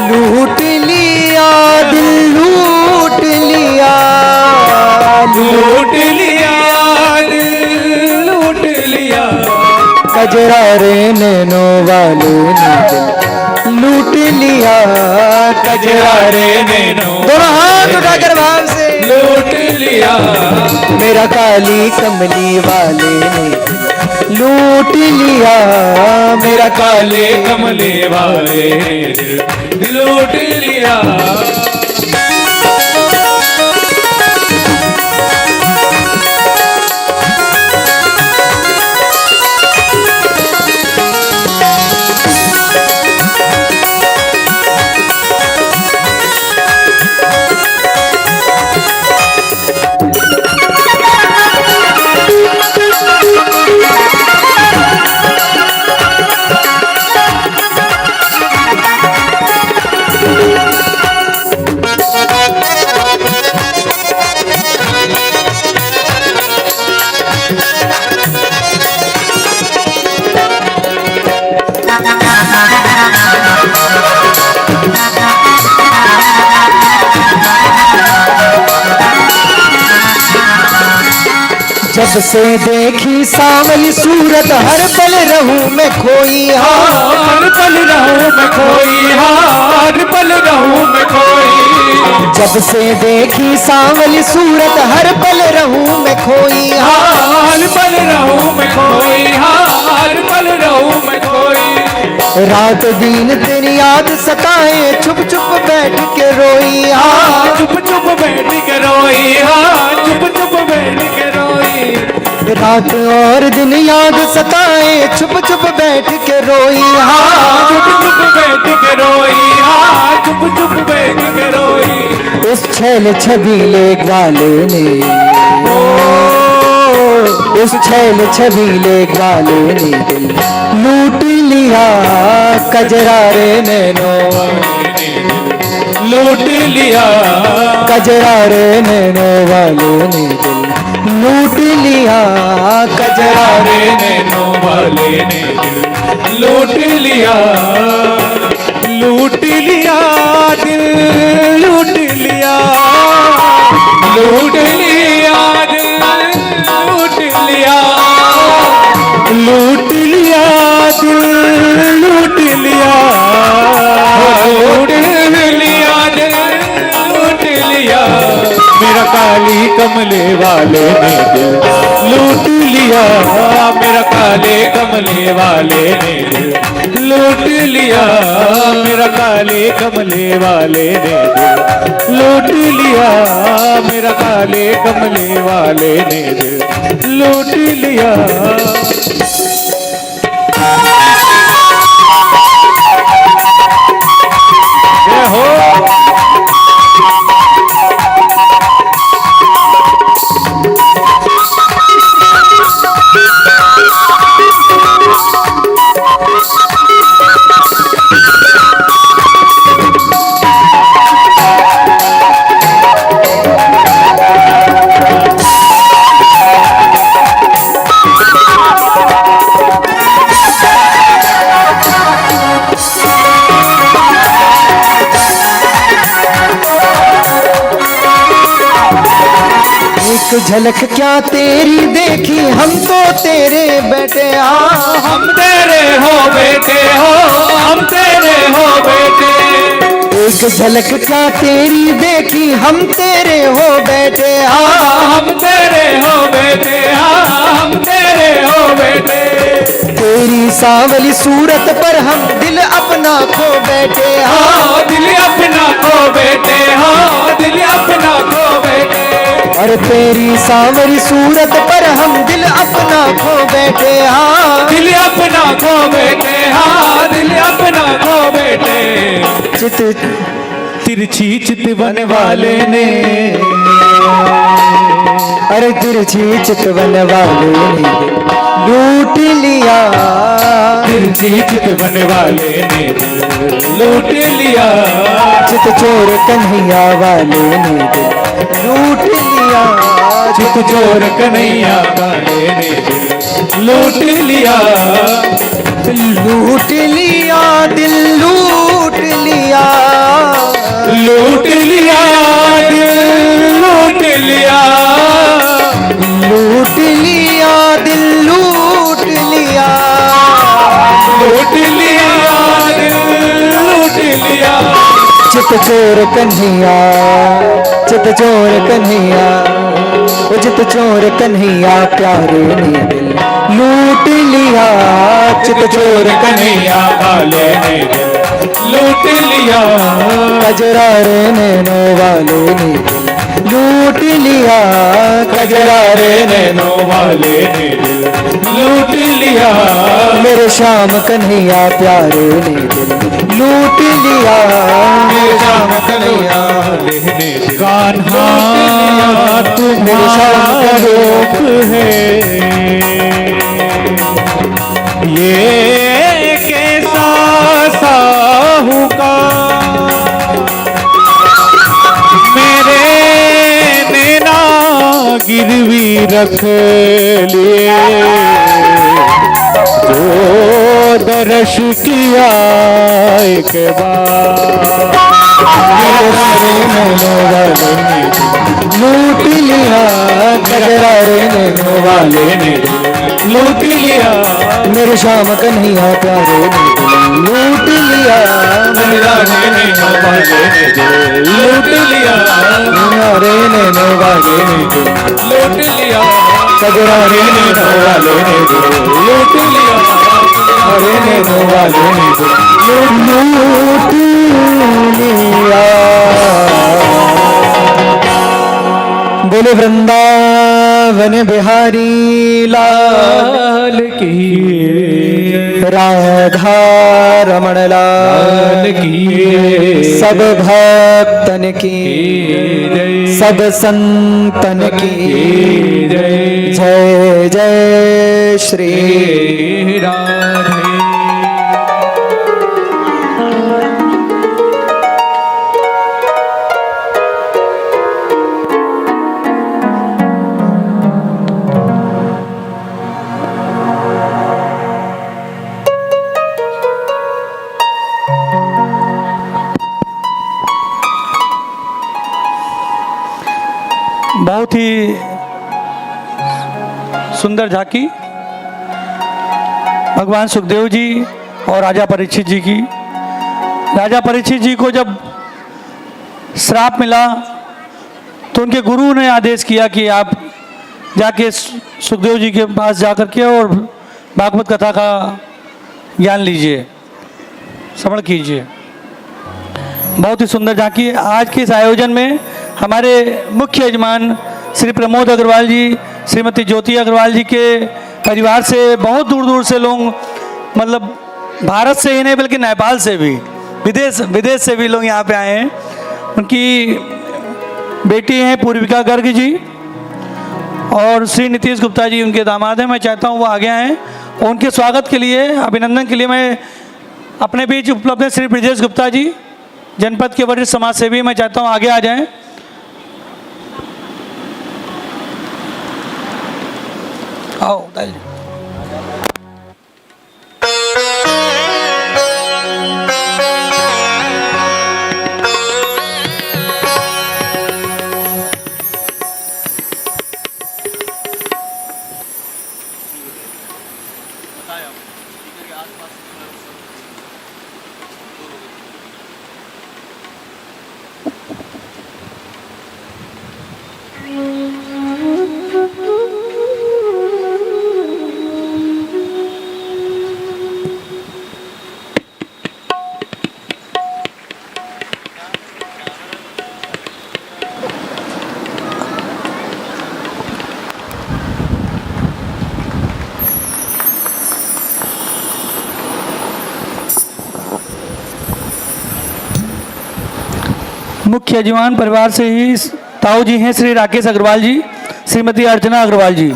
लूट लिया दिल लूट लिया। लूट लिया दिल लूट लिया। कजरारे नैनो वाले ने दिल लूट लिया। कजरारे नैनो दोनों हाथ उठाकर भाव से लूट लिया। मेरा काली कमली वाले ने दिल लूट लिया। मेरा काले कमले वाले ने दिल लूट लिया। जब से देखी सांवली सूरत हर पल रहूं मैं खोई। हर पल रहूं मैं खोई, हर पल रहूं मैं खोई। जब से देखी सांवली सूरत हर पल रहूं मैं खोई। हर पल रहूं मैं खोई, हर पल रहूं मैं खोई। रात दिन तेरी याद सताए छुप छुप बैठ के रोई। चुप चुप बैठ के रोई, चुप चुप बैठ के रोई। रात और दिन याद सताए छुप छुप बैठ के रोई। चुप चुप बैठ के रोई, चुप चुप बैठ के रोई। उस छैल छबीले ग्वाले ने, उस छैल छबीले ग्वाले ने दिल लूट लिया। कजरारे नैनो लूट लिया। कजरारे नैनो वाले ने दिल लूट लिया। कजरारे कजरारे नैनो वाले ने दिल लूट लिया। लूट लिया दिल लूट लिया। लूट लिया दिल लूट लिया। लूट लिया दिल लूट लिया। लूट लिया दिल लूट लिया। मेरा काली कमले वाले ने दिल लूट लिया। मेरा काले कमले वाले ने दिल लूट लिया। मेरा काले कमले वाले ने दिल लूट लिया। मेरा काले कमले वाले ने दिल लूट लिया। जय हो। एक झलक क्या तेरी देखी हम तो तेरे बेटे। हम तेरे हो बेटे हो, हम तेरे हो बेटे। एक झलक क्या तेरी देखी हम तेरे हो बैठे हम तेरे हो बेटे, हम तेरे हो बेटे। तेरी सांवली सूरत पर हम दिल अपना खो बैठे दिल अपना खो बेटे, दिल अपना खो बेटे। और तेरी सांवली सूरत पर हम दिल अपना खो बैठे दिल अपना खो बेटे, दिल अपना खो बेटे। चित तिरछी चितवन वाले ने, अरे तिरछी चितवन वाले ने लूट लिया, तिरछी चितवन वाले ने लूट लिया। चित चोर कन्हैया वाले ने लूट लिया, चित चोर कन्हैया वाले ने लूट लिया। लूट लिया, दिल लूट लिया, लूट लिया, दिल लूट लिया। लूट लिया, दिल लूट लिया, लूट लिया, दिल लूट लिया। चित चोर कन्हैया, चित चोर कन्हैया, ओ चित चोर कन्हैया प्यारे ने दिल लूट लिया, चित चोर कन्हैया वाले ने लूट लिया। कजरारे नैनो वाले ने लूट लिया, कजरारे नैनो वाले ने लूट लिया। मेरे श्याम कन्हैया प्यारे ने दिल लूट लिया, मेरे श्याम कन्हैया ने कान्हा तुम्हारा रूप है, ये कैसा साहूकार मेरे नैना गिरवी रख लिए, जो दर्श किया एक बार। लूट लिया, कजरारे नैनो वाले ने लूट लिया। मेरे श्याम कन्हैया प्यारे ने दिल लूट लिया, कजरारे नैनो वाले ने लूट लिया। कजरारे नैनो वाले ने लूट लिया, कजरारे नैनो वाले ने लूट लिया। अरे नैनो वाले ने लूट लिया। बोले वृंदावन बिहारी लाल की, राधा रमण लाल की, सब भक्तन की, जय सब संतन की जय जय जय श्री राधे। बहुत ही सुंदर झांकी भगवान सुखदेव जी और राजा परीक्षित जी की। राजा परीक्षित जी को जब श्राप मिला तो उनके गुरु ने आदेश किया कि आप जाके सुखदेव जी के पास जा कर के और भागवत कथा का ज्ञान लीजिए, श्रवण कीजिए। बहुत ही सुंदर झांकी। आज के इस आयोजन में हमारे मुख्य यजमान श्री प्रमोद अग्रवाल जी, श्रीमती ज्योति अग्रवाल जी के परिवार से बहुत दूर दूर से लोग, मतलब भारत से ही नहीं बल्कि नेपाल से भी, विदेश से भी लोग यहाँ पे आए हैं। उनकी बेटी हैं पूर्विका गर्ग जी और श्री नीतीश गुप्ता जी उनके दामाद हैं। मैं चाहता हूँ वो आगे आएँ और उनके स्वागत के लिए, अभिनंदन के लिए मैं अपने बीच उपलब्ध हैं श्री ब्रिजेश गुप्ता जी, जनपद के वरिष्ठ समाज सेवी। मैं चाहता हूँ आगे आ जाएं। आओ दाई। मुख्य यजमान परिवार से ही ताऊ जी हैं श्री राकेश अग्रवाल जी, श्रीमती अर्चना अग्रवाल जी।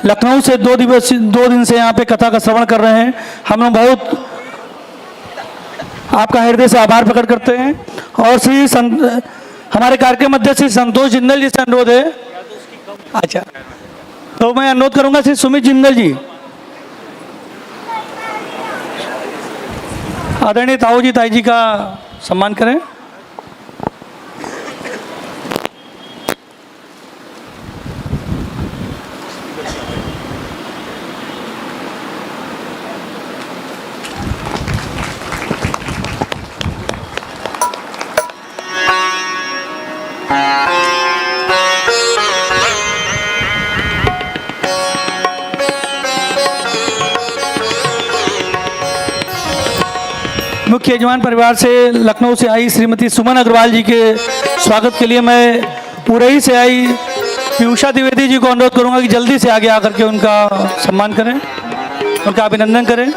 लखनऊ से 2 दिन से यहाँ पे कथा का श्रवण कर रहे हैं। हम लोग बहुत आपका हृदय से आभार प्रकट करते हैं। और हमारे कार्यक्रम अध्यक्ष श्री संतोष जिंदल जी से अनुरोध है। अच्छा, तो मैं अनुरोध करूंगा श्री सुमित जिंदल जी, आदरणीय ताऊ जी ताई जी का सम्मान करें। मुख्य यजमान परिवार से लखनऊ से आई श्रीमती सुमन अग्रवाल जी के स्वागत के लिए मैं पुरई से आई पीयूषा द्विवेदी जी को अनुरोध करूंगा कि जल्दी से आगे आकर के उनका सम्मान करें, उनका अभिनंदन करें।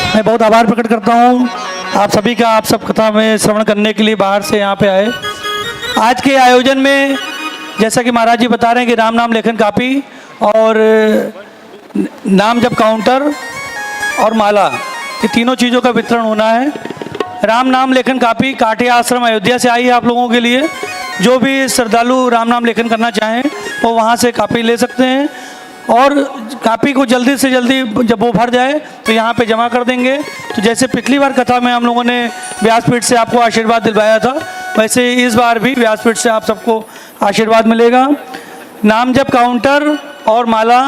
मैं बहुत आभार प्रकट करता हूँ आप सभी का, आप सब कथा में श्रवण करने के लिए बाहर से यहाँ पे आए। आज के आयोजन में जैसा कि महाराज जी बता रहे हैं कि राम नाम लेखन कापी और नाम जप काउंटर और माला, ये तीनों चीज़ों का वितरण होना है। राम नाम लेखन कापी काठिया आश्रम अयोध्या से आई है आप लोगों के लिए। जो भी श्रद्धालु राम नाम लेखन करना चाहें वो वहाँ से कापी ले सकते हैं और कापी को जल्दी से जल्दी जब वो भर जाए तो यहाँ पे जमा कर देंगे। तो जैसे पिछली बार कथा में हम लोगों ने व्यासपीठ से आपको आशीर्वाद दिलवाया था, वैसे इस बार भी व्यासपीठ से आप सबको आशीर्वाद मिलेगा। नाम जप काउंटर और माला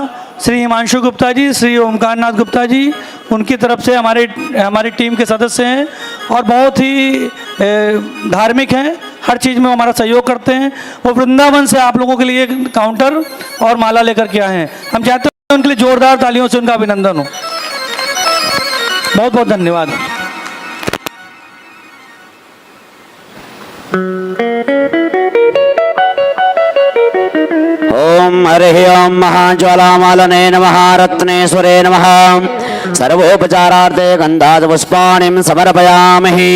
श्री हिमांशु गुप्ता जी, श्री ओमकार नाथ गुप्ता जी, उनकी तरफ से हमारी टीम के सदस्य हैं और बहुत ही धार्मिक हैं, हर चीज़ में हमारा सहयोग करते हैं। वो वृंदावन से आप लोगों के लिए काउंटर और माला लेकर के आए हैं। हम चाहते हैं उनके लिए जोरदार तालियों से उनका अभिनंदन हो। बहुत बहुत धन्यवाद। ओम हरि ओम महाज्वालामालने नमः रत्नेश्वरे नमः सर्वोपचारार्थे गन्धात् पुष्पाणिं समर्पयामि।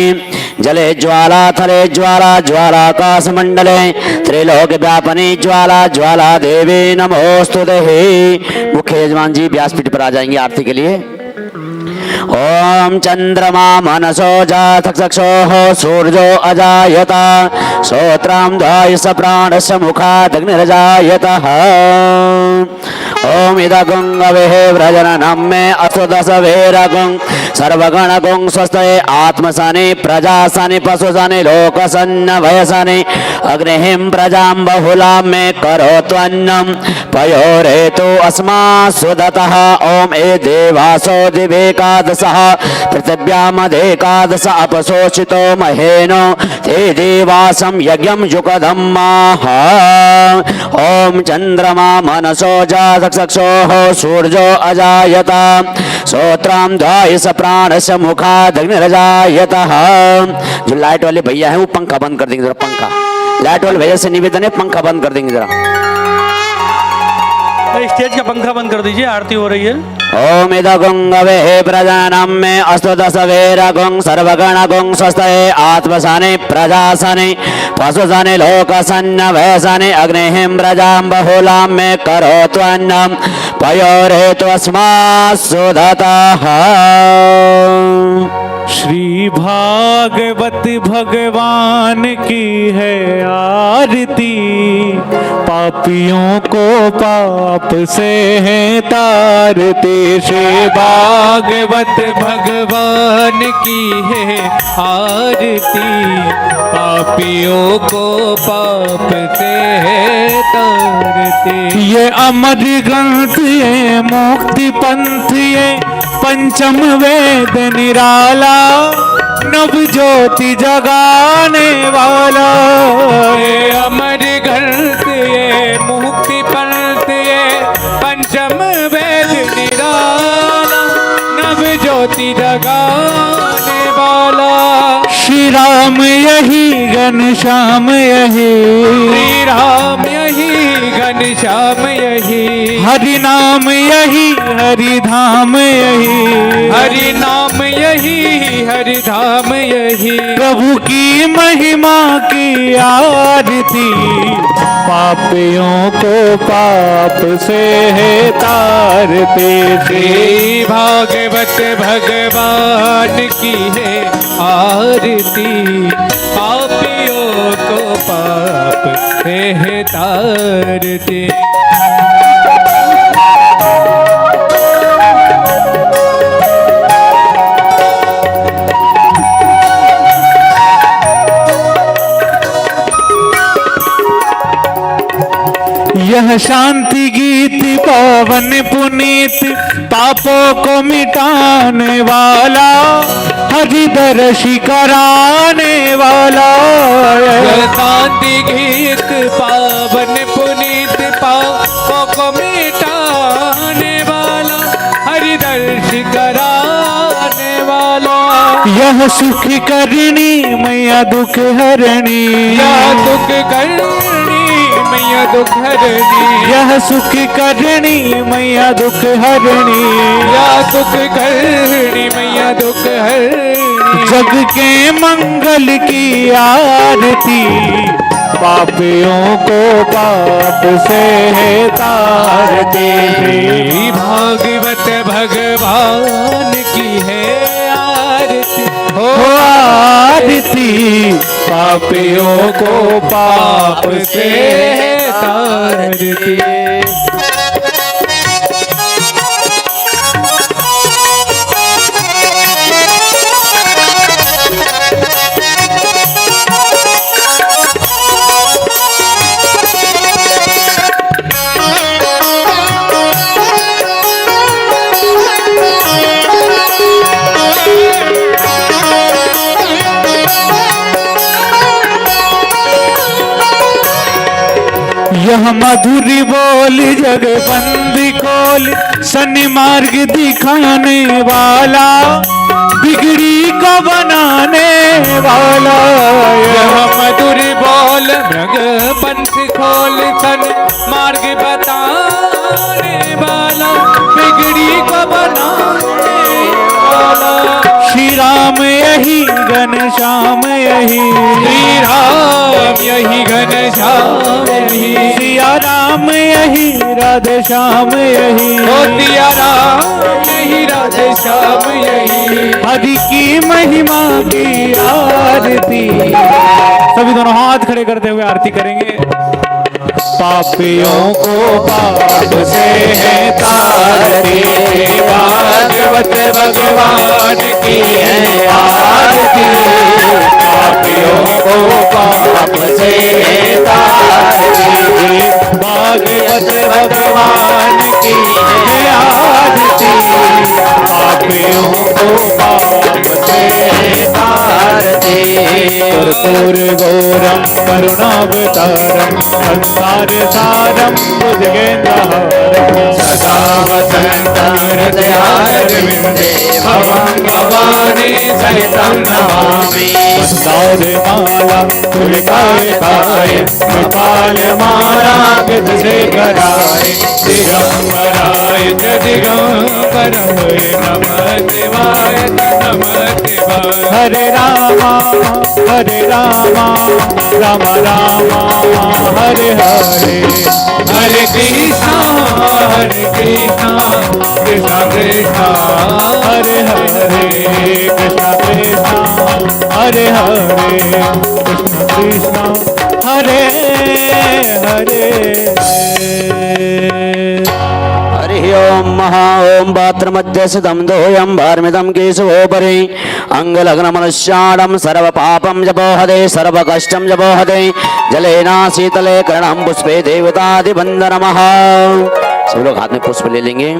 जले ज्वाला थले ज्वाला ज्वालाकाशमण्डले त्रिलोकव्यापिनी ज्वाला ज्वाला देवी नमोस्तुते। मुख्य यजमान जी व्यासपीठ पर आ जाएंगे आरती के लिए। ओम चंद्रमा मनसो जात चक्षोः सूर्यो अजायत श्रोत्रां द्वायस प्राणस्य मुखादग्निरजायतः। ओम इदगुं अवेः व्रजननं मे असुदसवेरगुं सर्वगणगुं स्वस्ते आत्मसने प्रजासने पशुसने लोकसन्नभयसने अग्निहिं प्रजां बहुलां मे करोत्वन्नं पयोरेतु अस्मासु दतः। ओम ए देवासो दिवेकादशः पृथिव्यामदेकादश अपशोषितो महेनो ते देवासं यज्ञं युगधम्माः। ओम चंद्रमा मनसो जात चक्षोः सूर्यो अजायत श्रोत्रां द्वायस प्राणस्य मुखादग्निरजायतः। जो लाइट वाले भैया हैं वो पंखा बंद कर देंगे जरा, पंखा। लाइट वाले भैया से निवेदन है पंखा बंद कर देंगे जरा। स्टेज का पंखा बंद कर दीजिए, आरती हो रही है। ओम इदगुं अवेः प्रजानं मे अस्तु दशवेरगुं सर्वगणगुं स्वस्ते आत्मसने प्रजासने पशुसने लोकसन्नभयसने अग्निहिं प्रजां बहुलां मे करोत्वन्नं पयोरेतु अस्मासु दतः। श्री भागवत भगवान की है आरती, पापियों को पाप से है तारते। श्री भागवत भगवान की है आरती, पापियों को पाप से है तारते। ये अमर ग्रंथ ये मुक्ति पंथ ये पंचम वेद निराला, नव ज्योति जगाने वाला। ये अमर ग्रंथ ये मुक्ति पंथ ये पंचम वेद निराला, नव ज्योति जगाने वाला। श्री राम यही घनश्याम यही, श्री राम यही घनश्याम यही, हरि नाम यही हरि धाम यही, हरि नाम यही हरि धाम यही। प्रभु की महिमा की आरती, पापियों को पाप से है तारते। श्री भागवत भगवान की है आरती, पापियों को पाप से है तारते। यह शांति गीत पावन पुनीत, पापों को मिटाने वाला, हरि दर्शी कराने वाला। यह शांति गीत पावन पुनीत, पापों को मिटाने वाला, हरि दर्शी कराने वाला। यह सुख करनी मैया दुख हरणी, यह दुख करनी मैया दुख हरणी, यह सुख करनी मैया दुख हरणी, यह सुख करनी मैया दुख हरणी। जग के मंगल की आरती, पापियों को पाप से है तारते। श्री भागवत भगवान की है आरती, हो आरती, पापियों को पाप से है तारती। यह मधुर बोल जग बंदी खोल, सन्नी मार्ग दिखाने वाला, बिगड़ी को बनाने वाला। यह मधुर बोल जग बंदी खोल, सन मार्ग बताने वाला, बिगड़ी को बनाने वाला। श्री राम यही घनश्याम यही, श्री राम यही घनश्याम यही, सिया राम यही राधे श्याम यही, सिया राम यही राधे श्याम यही। हरि की महिमा की आरती, सभी दोनों हाथ खड़े करते हुए आरती करेंगे। पापियों को पाप से है तारते, भागवत भगवान की है आरती, पापियों को पाप से है तारते। भागवत भगवान की है आरती, पापियों को पाप से है तारते। कर्पूर गौरम करुणावतारम, संसार सारम भुजगेन्द्रहारम, सदा वसन्तं हृदयारविन्दे, भवं भवानी सहितं नमामि। माला तुलिकाय कृपालमाला से कराय, दिगंबराय दिगंबर नमः शिवाय नमः शिवाय। हरे रामा राम रामा हरे हरे, हरे कृष्णा कृष्णा कृष्णा कृष्णा हरे हरे, कृष्णा कृष्णा हरे हरे हरि ओम महा ओम पात्रमध्ये सिदं दोयं भारमिदं केशवोपरि अङ्गलग्नमनुष्याणं सर्वपापं जपोहते सर्वकष्टं जपोहते जलेना शीतले कर्णं पुष्पे देवतादिवन्दनमः। सब लोग हाथ में पुष्प ले लेंगे।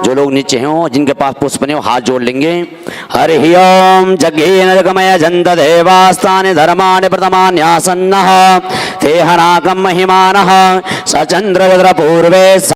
जो लोग नीचे हों जिनके पास पुष्प नहीं हो हाथ जोड़ लेंगे। हरि ओम जज्ञेन जगमय जन्त देवास्तानि धर्माणि प्रथमान्यासन्नः ते हनाकं महिमानः स चन्द्रवद्र पूर्वे